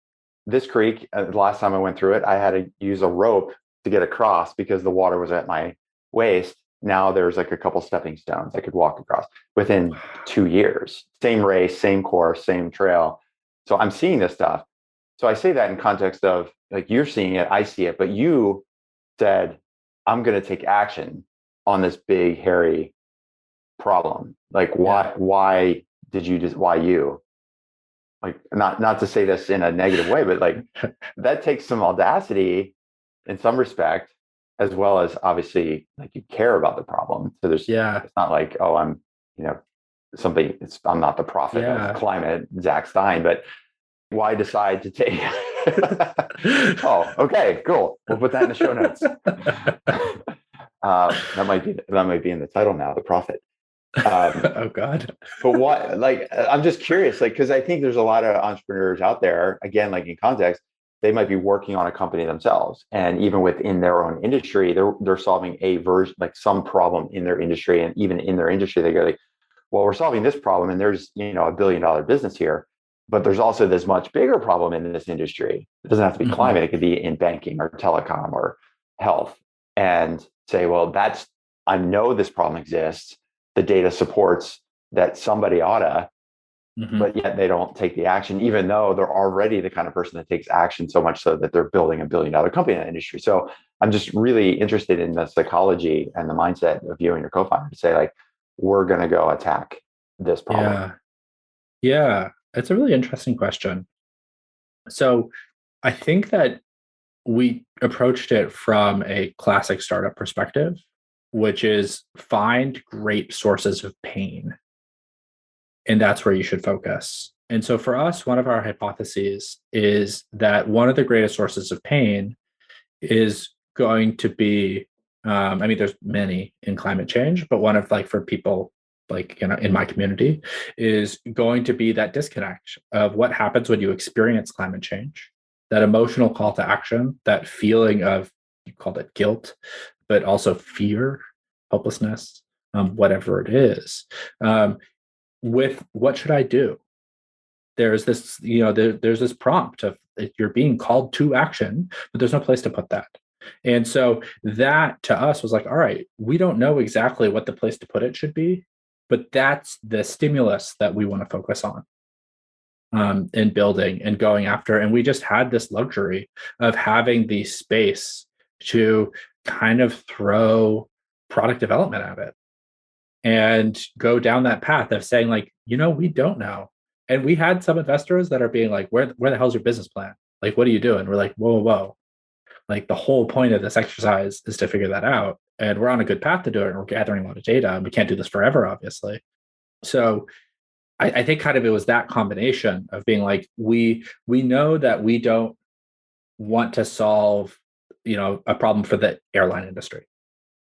This creek, the last time I went through it, I had to use a rope to get across because the water was at my waist. Now there's like a couple stepping stones I could walk across within 2 years. Same race, same course, same trail. So I'm seeing this stuff. So I say that in context of like, you're seeing it, I see it, but you said, I'm going to take action on this big, hairy problem. Like, why you? Like, not to say this in a negative way, but like that takes some audacity in some respect, as well as obviously like you care about the problem. So it's not like, oh, I'm, I'm not the prophet of climate, Zach Stein, but why decide to take oh, okay, cool. We'll put that in the show notes. That might be in the title now, the prophet. Oh God. But what, like, I'm just curious, like, because I think there's a lot of entrepreneurs out there, again, like in context, they might be working on a company themselves, and even within their own industry, they're solving a version, like some problem in their industry, and even in their industry, they go like, well, we're solving this problem, and there's $1 billion business here, but there's also this much bigger problem in this industry. It doesn't have to be climate; it could be in banking or telecom or health, and say, well, I know this problem exists. The data supports that somebody oughta, but yet they don't take the action, even though they're already the kind of person that takes action so much so that they're building $1 billion company in that industry. So I'm just really interested in the psychology and the mindset of you and your co-founder to say, like, we're going to go attack this problem. Yeah. It's a really interesting question. So I think that we approached it from a classic startup perspective, which is find great sources of pain. And that's where you should focus. And so for us, one of our hypotheses is that one of the greatest sources of pain is going to be, there's many in climate change, but one of, like, for people like, in my community, is going to be that disconnect of what happens when you experience climate change, that emotional call to action, that feeling of, you called it guilt, but also fear, hopelessness, whatever it is. With what should I do? There's this, there's this prompt of you're being called to action, but there's no place to put that. And so that to us was like, all right, we don't know exactly what the place to put it should be, but that's the stimulus that we want to focus on in building and going after. And we just had this luxury of having the space to kind of throw product development at it. and go down that path of saying like, we don't know. And we had some investors that are being like, where the hell's your business plan? Like, what are you doing? We're like, whoa. Like the whole point of this exercise is to figure that out. And we're on a good path to do it. And we're gathering a lot of data, and we can't do this forever, obviously. So I think kind of it was that combination of being like, we know that we don't want to solve, a problem for the airline industry.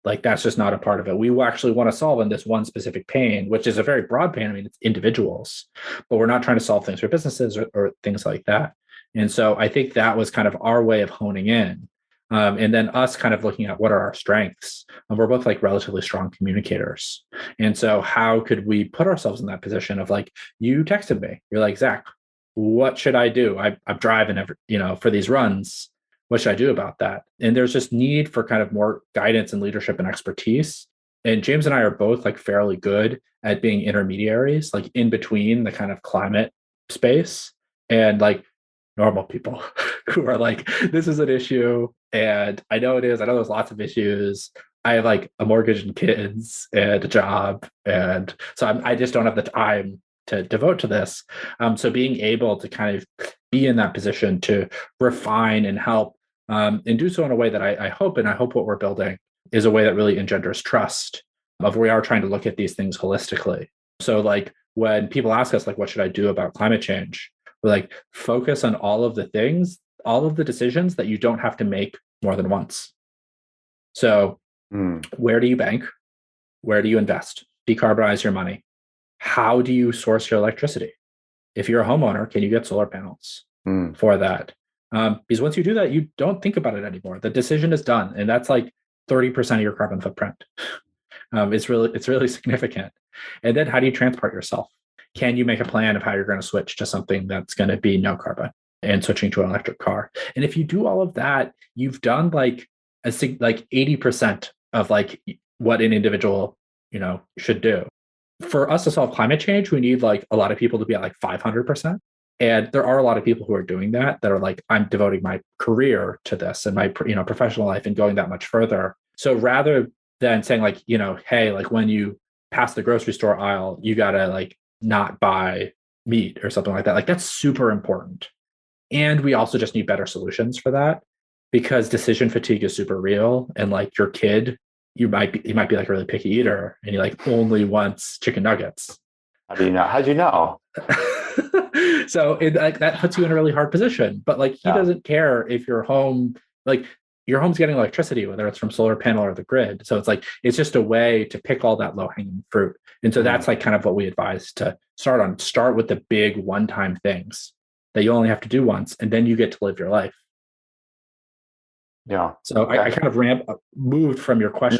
Like that's just not a part of it. We actually want to solve in this one specific pain, which is a very broad pain. I mean, it's individuals, but we're not trying to solve things for businesses or things like that. And so I think that was kind of our way of honing in. And then us kind of looking at what are our strengths. And we're both like relatively strong communicators. And so how could we put ourselves in that position of like, you texted me, you're like, Zach, what should I do? I'm driving for these runs. What should I do about that? And there's just need for kind of more guidance and leadership and expertise. And James and I are both like fairly good at being intermediaries, like in between the kind of climate space and like normal people who are like, this is an issue. And I know it is. I know there's lots of issues. I have like a mortgage and kids and a job. And so I just don't have the time to devote to this. So being able to kind of be in that position to refine and help and do so in a way that I hope what we're building is a way that really engenders trust of we are trying to look at these things holistically. So like when people ask us like, what should I do about climate change? We're like, focus on all of the things, all of the decisions that you don't have to make more than once. So where do you bank? Where do you invest? Decarbonize your money. How do you source your electricity? If you're a homeowner, can you get solar panels for that? Because once you do that, you don't think about it anymore. The decision is done. And that's like 30% of your carbon footprint. It's really significant. And then how do you transport yourself? Can you make a plan of how you're going to switch to something that's going to be no carbon and switching to an electric car? And if you do all of that, you've done like 80% of like what an individual, should do. For us to solve climate change, we need like a lot of people to be at like 500%. And there are a lot of people who are doing that are like, I'm devoting my career to this and my, professional life and going that much further. So rather than saying like, hey, like when you pass the grocery store aisle, you got to like not buy meat or something like that. Like that's super important. And we also just need better solutions for that because decision fatigue is super real. And like your kid, you might be like a really picky eater and he like only wants chicken nuggets. How do you know? How'd you know? So that puts you in a really hard position. But like he doesn't care if your home, like your home's getting electricity, whether it's from solar panel or the grid. So it's like it's just a way to pick all that low-hanging fruit. And so that's like kind of what we advise to start on. Start with the big one-time things that you only have to do once, and then you get to live your life. Yeah. So okay. I kind of moved from your question.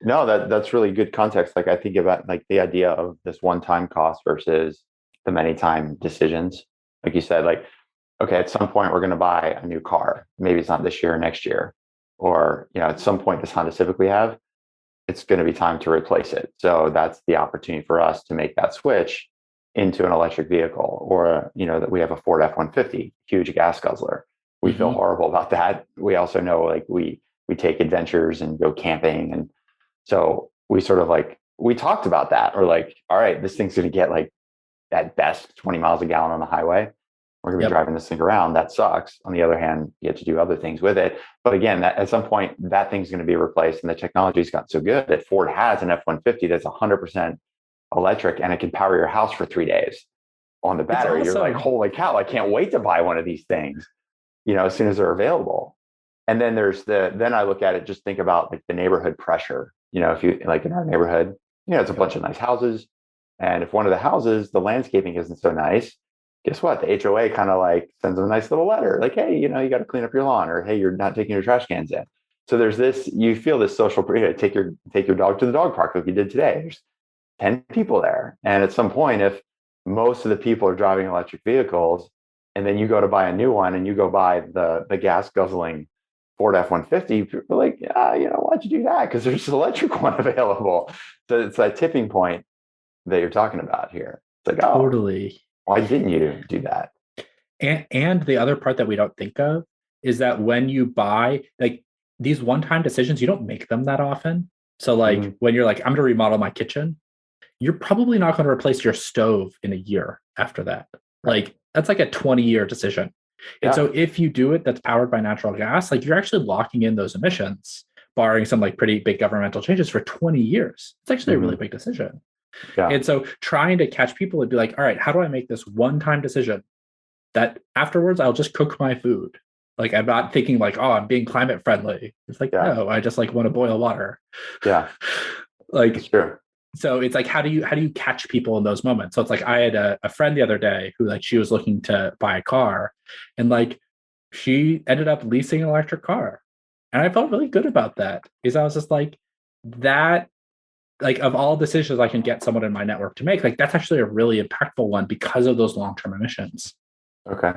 No, that's really good context. Like I think about like the idea of this one-time cost versus the many-time decisions. Like you said, like, okay, at some point we're going to buy a new car. Maybe it's not this year or next year, or at some point this Honda Civic we have, it's going to be time to replace it. So that's the opportunity for us to make that switch into an electric vehicle, or that we have a Ford F-150, huge gas guzzler. We feel horrible about that. We also know like we take adventures and go camping, and so we sort of like we talked about that. We're like, all right, this thing's going to get like at best 20 miles a gallon on the highway. We're going to be driving this thing around. That sucks. On the other hand, you get to do other things with it. But again, at some point, that thing's going to be replaced. And the technology's gotten so good that Ford has an F-150 that's 100% electric, and it can power your house for 3 days on the battery. You're like, holy cow, I can't wait to buy one of these things, as soon as they're available. And then then I look at it, just think about like the neighborhood pressure. If you like in our neighborhood, it's a bunch of nice houses. And if one of the houses, the landscaping isn't so nice, guess what? The HOA kind of like sends them a nice little letter, like, hey, you got to clean up your lawn, or hey, you're not taking your trash cans in. So there's this, you feel this social, take your dog to the dog park like you did today. There's 10 people there. And at some point, if most of the people are driving electric vehicles, and then you go to buy a new one and you go buy the gas guzzling Ford F-150, people are like, why'd you do that? Because there's an electric one available. So it's that tipping point that you're talking about here. It's like, totally. Why didn't you do that? And the other part that we don't think of is that when you buy like these one-time decisions, you don't make them that often. So like when you're like, I'm going to remodel my kitchen, you're probably not going to replace your stove in a year after that. Right. Like that's like a 20-year decision. And so Yeah. if you do it that's powered by natural gas, like you're actually locking in those emissions, barring some like pretty big governmental changes for 20 years. It's actually a really big decision. Yeah. And so trying to catch people would be like, all right, how do I make this one-time decision that afterwards I'll just cook my food? Like I'm not thinking like, oh, I'm being climate friendly. It's like, Yeah. no, I just like want to boil water. Yeah. Like, It's true. so it's like, how do you catch people in those moments? So it's like I had a friend the other day who like she was looking to buy a car, and like she ended up leasing an electric car, and I felt really good about that because I was just like that. Like of all decisions I can get someone in my network to make, like that's actually a really impactful one because of those long-term emissions. Okay.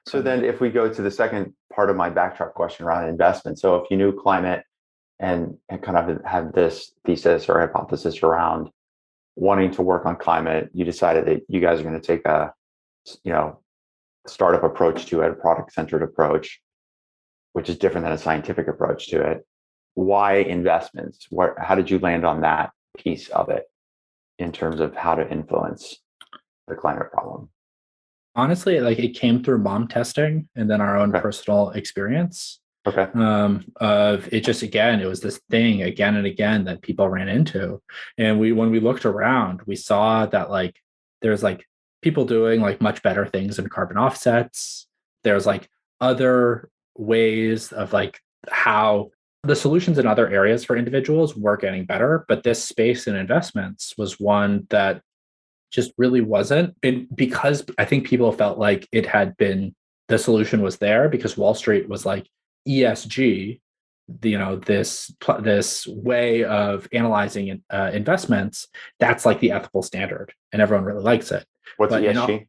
So then if we go to the second part of my backtrack question around investment. So if you knew climate and kind of had this thesis or hypothesis around wanting to work on climate, you decided that you guys are going to take a, startup approach to it, a product-centered approach, which is different than a scientific approach to it. Why investments? How did you land on that piece of it in terms of how to influence the climate problem? Honestly, like it came through mom testing and then our own Okay. personal experience. Okay. Of it just again, it was this thing again and again that people ran into. And when we looked around, we saw that like there's like people doing like much better things in carbon offsets. There's like other ways of like how the solutions in other areas for individuals were getting better, but this space in investments was one that just really wasn't. And because I think people felt like it had been the solution was there because Wall Street was like ESG, this way of analyzing investments. That's like the ethical standard, and everyone really likes it. What's But ESG?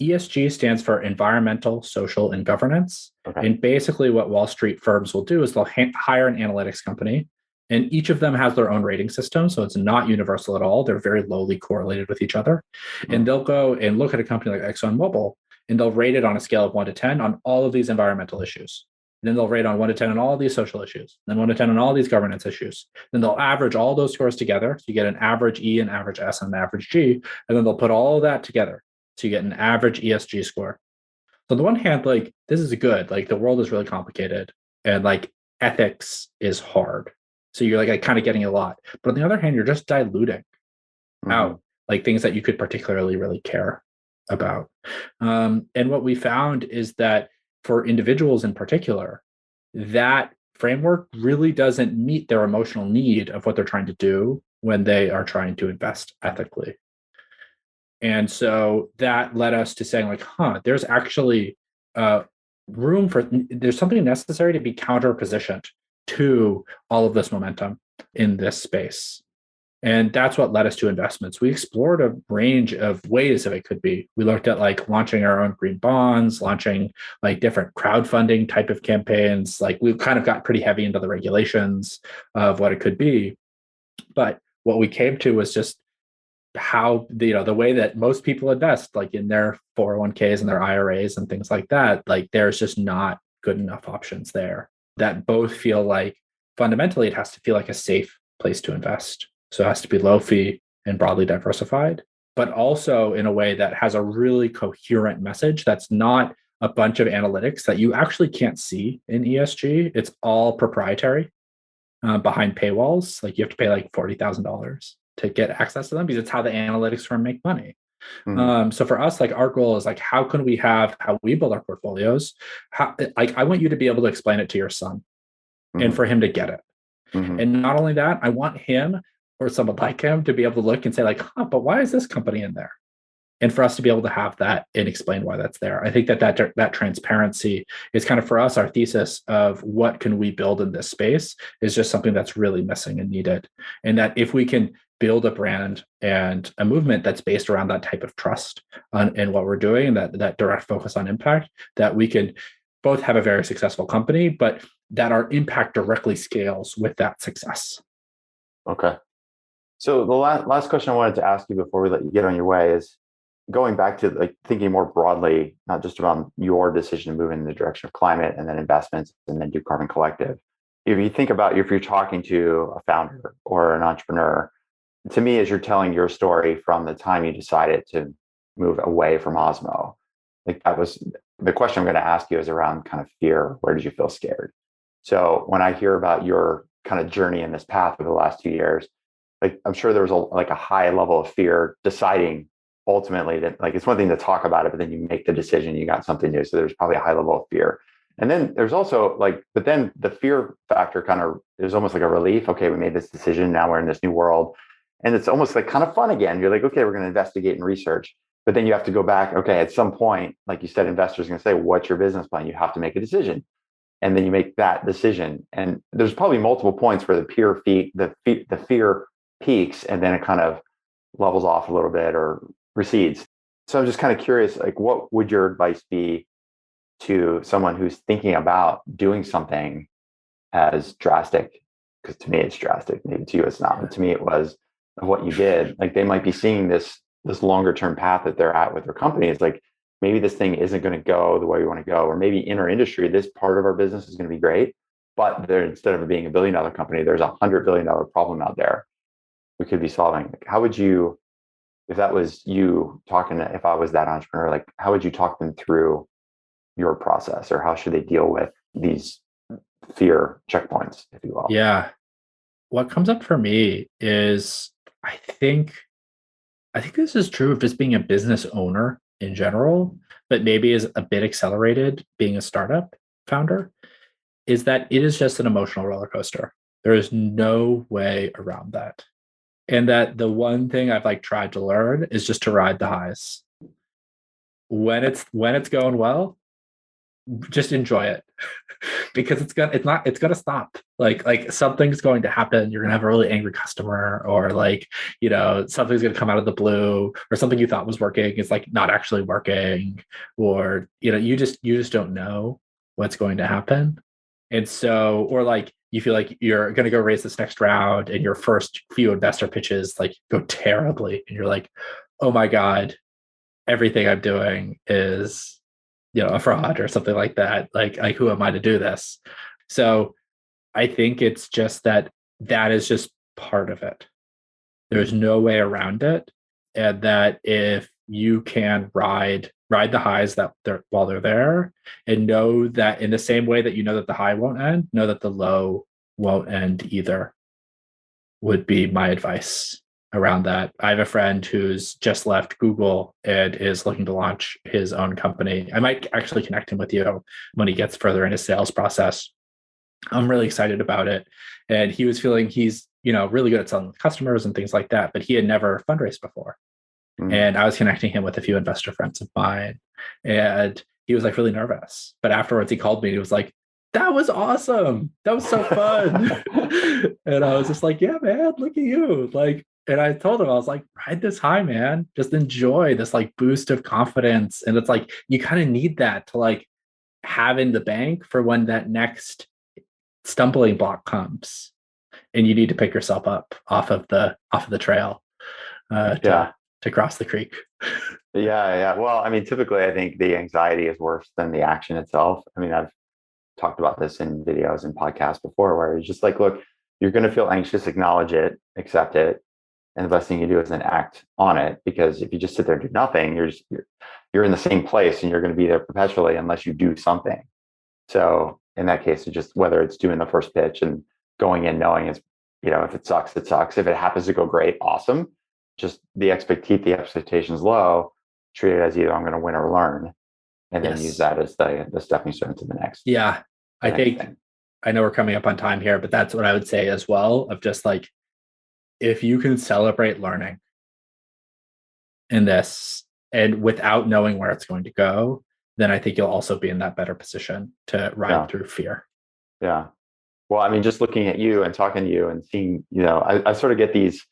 ESG stands for environmental, social, and governance. Okay. And basically, what Wall Street firms will do is they'll hire an analytics company, and each of them has their own rating system. So it's not universal at all. They're very lowly correlated with each other. And they'll go and look at a company like ExxonMobil, and they'll rate it on a scale of 1 to 10 on all of these environmental issues. And then they'll rate on 1 to 10 on all these social issues, then 1 to 10 on all these governance issues. Then they'll average all those scores together. So you get an average E, an average S, and an average G. And then they'll put all of that together. So you get an average ESG score. So on the one hand, like this is good. Like the world is really complicated, and like ethics is hard. So you're like kind of getting a lot. But on the other hand, you're just diluting out like things that you could particularly really care about. And what we found is that for individuals in particular, that framework really doesn't meet their emotional need of what they're trying to do when they are trying to invest ethically. And so that led us to saying like, there's actually there's something necessary to be counter-positioned to all of this momentum in this space. And that's what led us to investments. We explored a range of ways that it could be. We looked at like launching our own green bonds, launching like different crowdfunding type of campaigns. Like we kind of got pretty heavy into the regulations of what it could be. But what we came to was just how the way that most people invest, like in their 401ks and their IRAs and things like that, like there's just not good enough options there that both feel like fundamentally it has to feel like a safe place to invest. So it has to be low fee and broadly diversified, but also in a way that has a really coherent message that's not a bunch of analytics that you actually can't see in ESG. It's all proprietary behind paywalls. Like you have to pay like $40,000 to get access to them because it's how the analytics firm make money. So for us, like our goal is like, how can we have how we build our portfolios? Like I want you to be able to explain it to your son and for him to get it. And not only that, I want him or someone like him to be able to look and say like, but why is this company in there? And for us to be able to have that and explain why that's there. I think that transparency is kind of for us, our thesis of what can we build in this space is just something that's really missing and needed. And that if we can build a brand and a movement that's based around that type of trust in what we're doing and that direct focus on impact, that we can both have a very successful company, but that our impact directly scales with that success. Okay. So the last question I wanted to ask you before we let you get on your way is going back to like thinking more broadly, not just around your decision to move in the direction of climate and then investments and then do Carbon Collective. if you think about if you're talking to a founder or an entrepreneur, to me, as you're telling your story from the time you decided to move away from Osmo, like that was the question I'm going to ask you is around kind of fear. Where did you feel scared? So when I hear about your kind of journey in this path over the last 2 years, like I'm sure there was a high level of fear deciding ultimately that like it's one thing to talk about it, but then you make the decision, you got something new. So there's probably a high level of fear. And then there's also like, but then the fear factor kind of is almost like a relief. Okay, we made this decision. Now we're in this new world. And it's almost like kind of fun again. You're like, okay, we're going to investigate and research. But then you have to go back. Okay, at some point, like you said, investors are going to say, what's your business plan? You have to make a decision. And then you make that decision. And there's probably multiple points where the fear peaks and then it kind of levels off a little bit or recedes. So I'm just kind of curious, like, what would your advice be to someone who's thinking about doing something as drastic? Because to me, it's drastic. Maybe to you, it's not. But to me, it was of what you did. Like they might be seeing this longer term path that they're at with their company. It's like maybe this thing isn't going to go the way we want to go, or maybe in our industry, this part of our business is going to be great, but there instead of it being $1 billion company, there's $100 billion problem out there we could be solving. Like, how would you, if that was you talking, if I was that entrepreneur, like how would you talk them through your process, or how should they deal with these fear checkpoints, if you will? Yeah. What comes up for me is I think this is true of just being a business owner in general, but maybe is a bit accelerated being a startup founder, is that it is just an emotional roller coaster. There is no way around that. And that the one thing I've like tried to learn is just to ride the highs. When it's going well, just enjoy it. Because it's gonna stop. Like something's going to happen. You're gonna have a really angry customer, or like, something's gonna come out of the blue, or something you thought was working is like not actually working, or you just don't know what's going to happen. And so, or like you feel like you're gonna go raise this next round and your first few investor pitches like go terribly, and you're like, oh my God, everything I'm doing is a fraud or something like that. Like who am I to do this? So I think it's just that is just part of it. There's no way around it. And that if you can ride the highs while they're there, and know that in the same way that you know that the high won't end, know that the low won't end either, would be my advice around that. I have a friend who's just left Google and is looking to launch his own company. I might actually connect him with you when he gets further in his sales process. I'm really excited about it. And he was feeling he's, really good at selling with customers and things like that, but he had never fundraised before. And I was connecting him with a few investor friends of mine, and he was like really nervous. But afterwards he called me and he was like, that was awesome. That was so fun. And I was just like, yeah, man, look at you. Like, and I told him, I was like, ride this high, man. Just enjoy this like boost of confidence. And it's like, you kind of need that to like have in the bank for when that next stumbling block comes and you need to pick yourself up off of the trail to cross the creek. Yeah. Well, I mean, typically I think the anxiety is worse than the action itself. I mean, I've talked about this in videos and podcasts before, where it's just like, look, you're going to feel anxious, acknowledge it, accept it. And the best thing you do is then act on it, because if you just sit there and do nothing, you're in the same place and you're going to be there perpetually unless you do something. So in that case, it's just whether it's doing the first pitch and going in knowing it's, if it sucks, it sucks. If it happens to go great, awesome. Just keep the expectations low, treat it as either I'm going to win or learn, and then use that as the stepping stone to the next. Yeah. I think thing. I know we're coming up on time here, but that's what I would say as well, of just like, if you can celebrate learning in this and without knowing where it's going to go, then I think you'll also be in that better position to ride through fear. Yeah. Well, I mean, just looking at you and talking to you and seeing, I sort of get these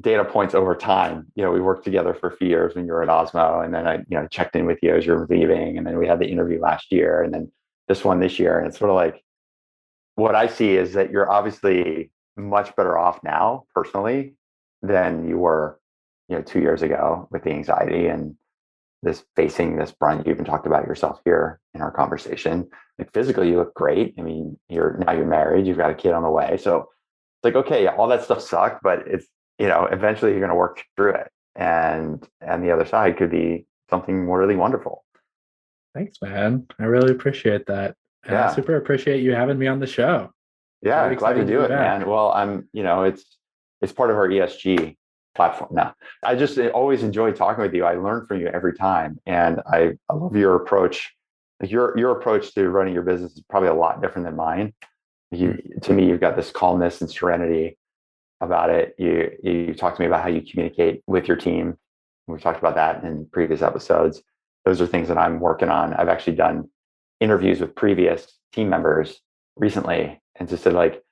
data points over time. We worked together for a few years when you were at Osmo, and then I, checked in with you as you were leaving, and then we had the interview last year, and then this one this year. And it's sort of like, what I see is that you're obviously much better off now personally than you were, 2 years ago with the anxiety. And this facing this brunt. You even talked about yourself here in our conversation. Like physically, you look great. I mean, you're married, you've got a kid on the way. So it's like, okay, yeah, all that stuff sucked, but it's, eventually you're going to work through it. And the other side could be something really wonderful. Thanks, man. I really appreciate that. And I Yeah. super appreciate you having me on the show. Yeah. Very Glad to exciting do be it, back. man. Well, it's part of our ESG platform now. I just always enjoy talking with you. I learn from you every time. And I love your approach. Like your approach to running your business is probably a lot different than mine. To me, you've got this calmness and serenity about it. You talked to me about how you communicate with your team. We've talked about that in previous episodes. Those are things that I'm working on. I've actually done interviews with previous team members recently and just said, like,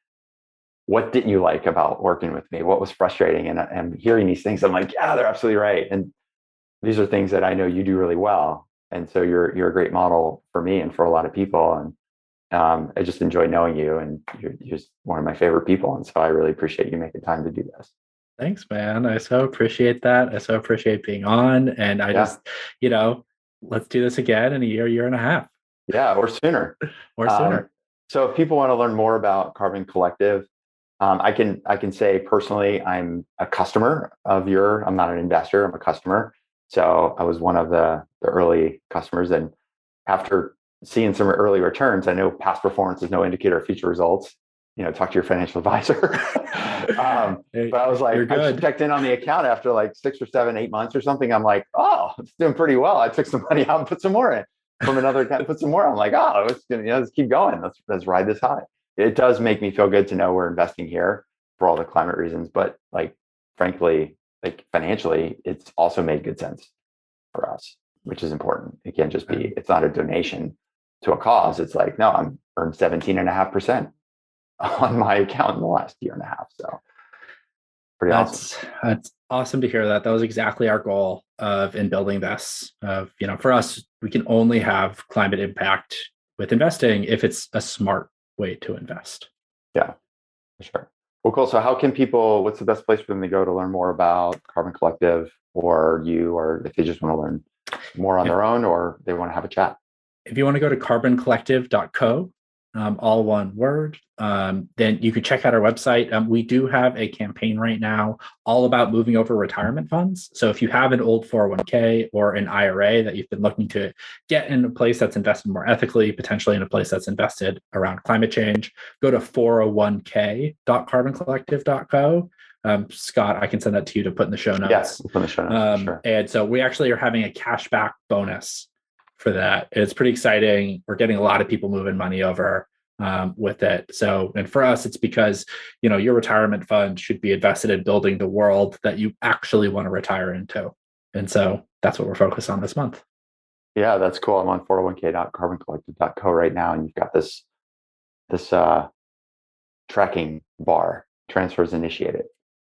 what didn't you like about working with me? What was frustrating? And hearing these things, I'm like, yeah, they're absolutely right. And these are things that I know you do really well. And so you're a great model for me and for a lot of people. And I just enjoy knowing you, and you're just one of my favorite people. And so I really appreciate you making time to do this. Thanks, man. I so appreciate that. I so appreciate being on. And I just, let's do this again in a year and a half. Yeah, or sooner. Or sooner. So if people want to learn more about Carbon Collective, I can say personally, I'm a customer of I'm not an investor, I'm a customer. So I was one of the early customers. And after seeing some early returns, I know past performance is no indicator of future results. Talk to your financial advisor. But I was like, I checked in on the account after like 6 or 7, 8 months or something. I'm like, oh, it's doing pretty well. I took some money out and put some more in from another account, put some more. I'm like, oh, let's keep going. Let's ride this high. It does make me feel good to know we're investing here for all the climate reasons. But like, frankly, like financially, it's also made good sense for us, which is important. It can't just be, it's not a donation to a cause. It's like, no, I'm earned 17.5% on my account in the last year and a half. So pretty awesome. That's awesome to hear that. That was exactly our goal in building this. For us, we can only have climate impact with investing if it's a smart way to invest. Yeah, for sure. Well, cool. So what's the best place for them to go to learn more about Carbon Collective or you, or if they just want to learn more on their own or they want to have a chat? If you want to go to carboncollective.co, all one word, then you can check out our website. We do have a campaign right now all about moving over retirement funds. So if you have an old 401k or an IRA that you've been looking to get in a place that's invested more ethically, potentially in a place that's invested around climate change, go to 401k.carboncollective.co. Scott, I can send that to you to put in the show notes. Yes, we'll put in the show notes, for sure. And so we actually are having a cashback bonus for that. It's pretty exciting. We're getting a lot of people moving money over with it. So, and for us, it's because, your retirement fund should be invested in building the world that you actually want to retire into. And so that's what we're focused on this month. Yeah, that's cool. I'm on 401k.carboncollective.co right now. And you've got this tracking bar, transfers initiated.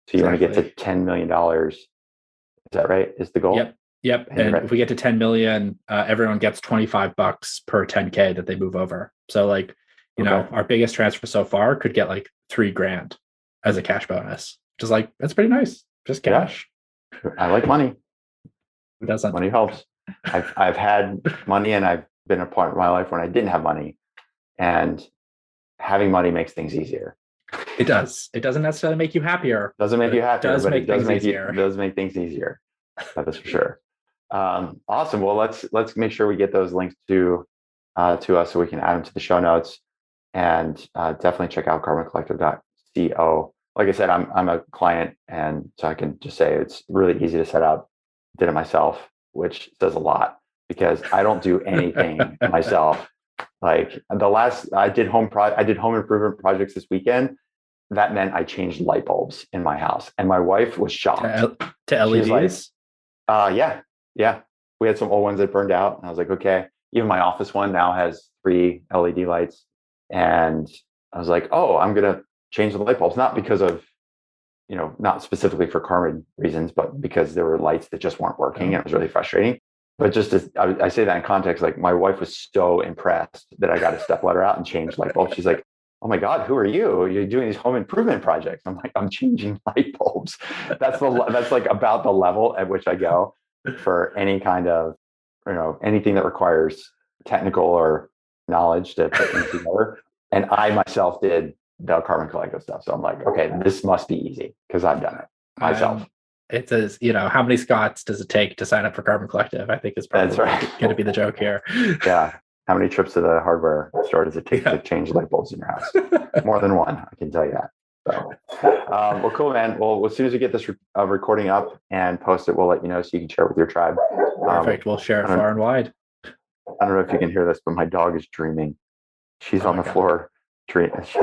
So you want to get to $10 million. Is that right? Is the goal? Yep. And if we get to 10 million, everyone gets $25 per 10K that they move over. So our biggest transfer so far could get like $3,000 as a cash bonus, which is like, that's pretty nice. Just cash. Yeah. I like money. Who doesn't? Money helps. I've had money, and I've been a part of my life when I didn't have money, and having money makes things easier. It does. It doesn't necessarily make you happier. Doesn't make you happier, but it does make things easier. That is for sure. Awesome. Well, let's make sure we get those links to us so we can add them to the show notes, and definitely check out carboncollective.co. Like I said, I'm a client, and so I can just say it's really easy to set up. Did it myself, which says a lot because I don't do anything myself. Like I did home improvement projects this weekend. That meant I changed light bulbs in my house, and my wife was shocked. To LEDs? Yeah. We had some old ones that burned out, and I was like, okay. Even my office one now has 3 LED lights, and I was like, oh, I'm gonna change the light bulbs, not because of, not specifically for carbon reasons, but because there were lights that just weren't working, and it was really frustrating. But just I say that in context, like my wife was so impressed that I got a stepladder out and changed light bulbs. She's like, oh my God, who are you? You're doing these home improvement projects. I'm like, I'm changing light bulbs. That's like about the level at which I go for any kind of anything that requires technical or knowledge to put things together. And I myself did the carbon collective stuff. So I'm like, okay, this must be easy because I've done it myself. It says, how many Scots does it take to sign up for Carbon Collective? I think is probably going to be the joke here. Yeah. How many trips to the hardware store does it take to change light bulbs in your house? More than one, I can tell you that. So, well, cool, man. Well, as soon as we get this recording up and post it, we'll let you know so you can share it with your tribe. Perfect. We'll share it far and wide. I don't know if you can hear this, but my dog is dreaming. She's on the floor. This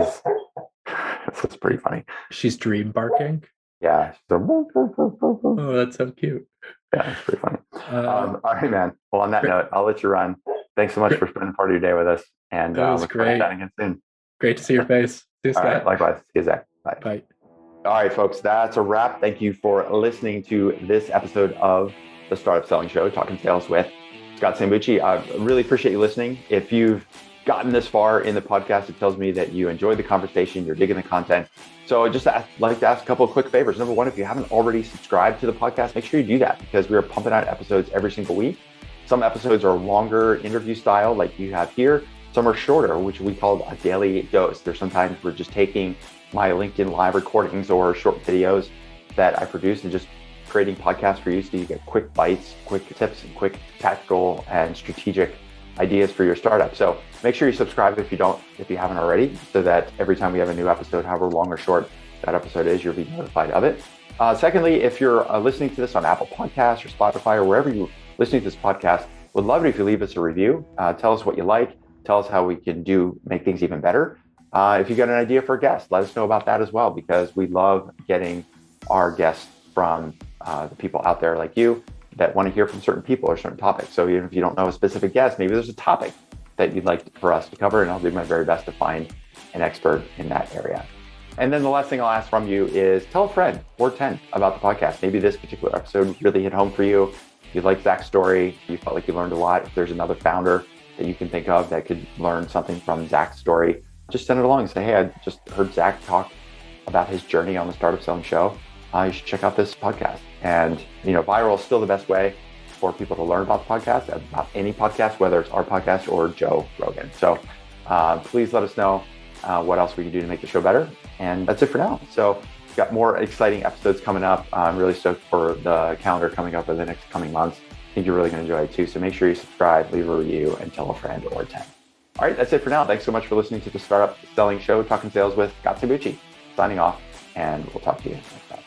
is pretty funny. She's dream barking? Yeah. Oh, that's so cute. Yeah, it's pretty funny. All right, man. Well, on that note, I'll let you run. Thanks so much for spending part of your day with us. And look forward to chatting again soon. Great to see your face. See you, Scott. All right, likewise. See you, Zach. Bye. Bye. All right, folks, that's a wrap. Thank you for listening to this episode of the Startup Selling Show, Talking Sales with Scott Sambucci. I really appreciate you listening. If you've gotten this far in the podcast, it tells me that you enjoyed the conversation, you're digging the content. So I'd just like to ask a couple of quick favors. Number one, if you haven't already subscribed to the podcast, make sure you do that because we are pumping out episodes every single week. Some episodes are longer interview style like you have here. Some are shorter, which we call a daily dose. There's sometimes we're just taking my LinkedIn live recordings or short videos that I produce and just creating podcasts for you so you get quick bites, quick tips, and quick tactical and strategic ideas for your startup. So make sure you subscribe if you haven't already, so that every time we have a new episode, however long or short that episode is, you'll be notified of it. Secondly, if you're listening to this on Apple Podcasts or Spotify or wherever you're listening to this podcast, would love it if you leave us a review. Tell us what you like. Tell us how we can make things even better. If you got an idea for a guest, let us know about that as well, because we love getting our guests from the people out there like you that want to hear from certain people or certain topics. So even if you don't know a specific guest, maybe there's a topic that you'd like for us to cover, and I'll do my very best to find an expert in that area. And then the last thing I'll ask from you is tell a friend or 10 about the podcast. Maybe this particular episode really hit home for you. You like Zach's story. You felt like you learned a lot. If there's another founder that you can think of that could learn something from Zach's story, just send it along and say, hey, I just heard Zach talk about his journey on the Startup Selling Show. You should check out this podcast. And, viral is still the best way for people to learn about the podcast, about any podcast, whether it's our podcast or Joe Rogan. So please let us know what else we can do to make the show better. And that's it for now. So we've got more exciting episodes coming up. I'm really stoked for the calendar coming up in the next coming months. I think you're really going to enjoy it too. So make sure you subscribe, leave a review, and tell a friend or 10. All right, that's it for now. Thanks so much for listening to the Startup Selling Show, Talking Sales with Scott Sambucci. Signing off, and we'll talk to you next time.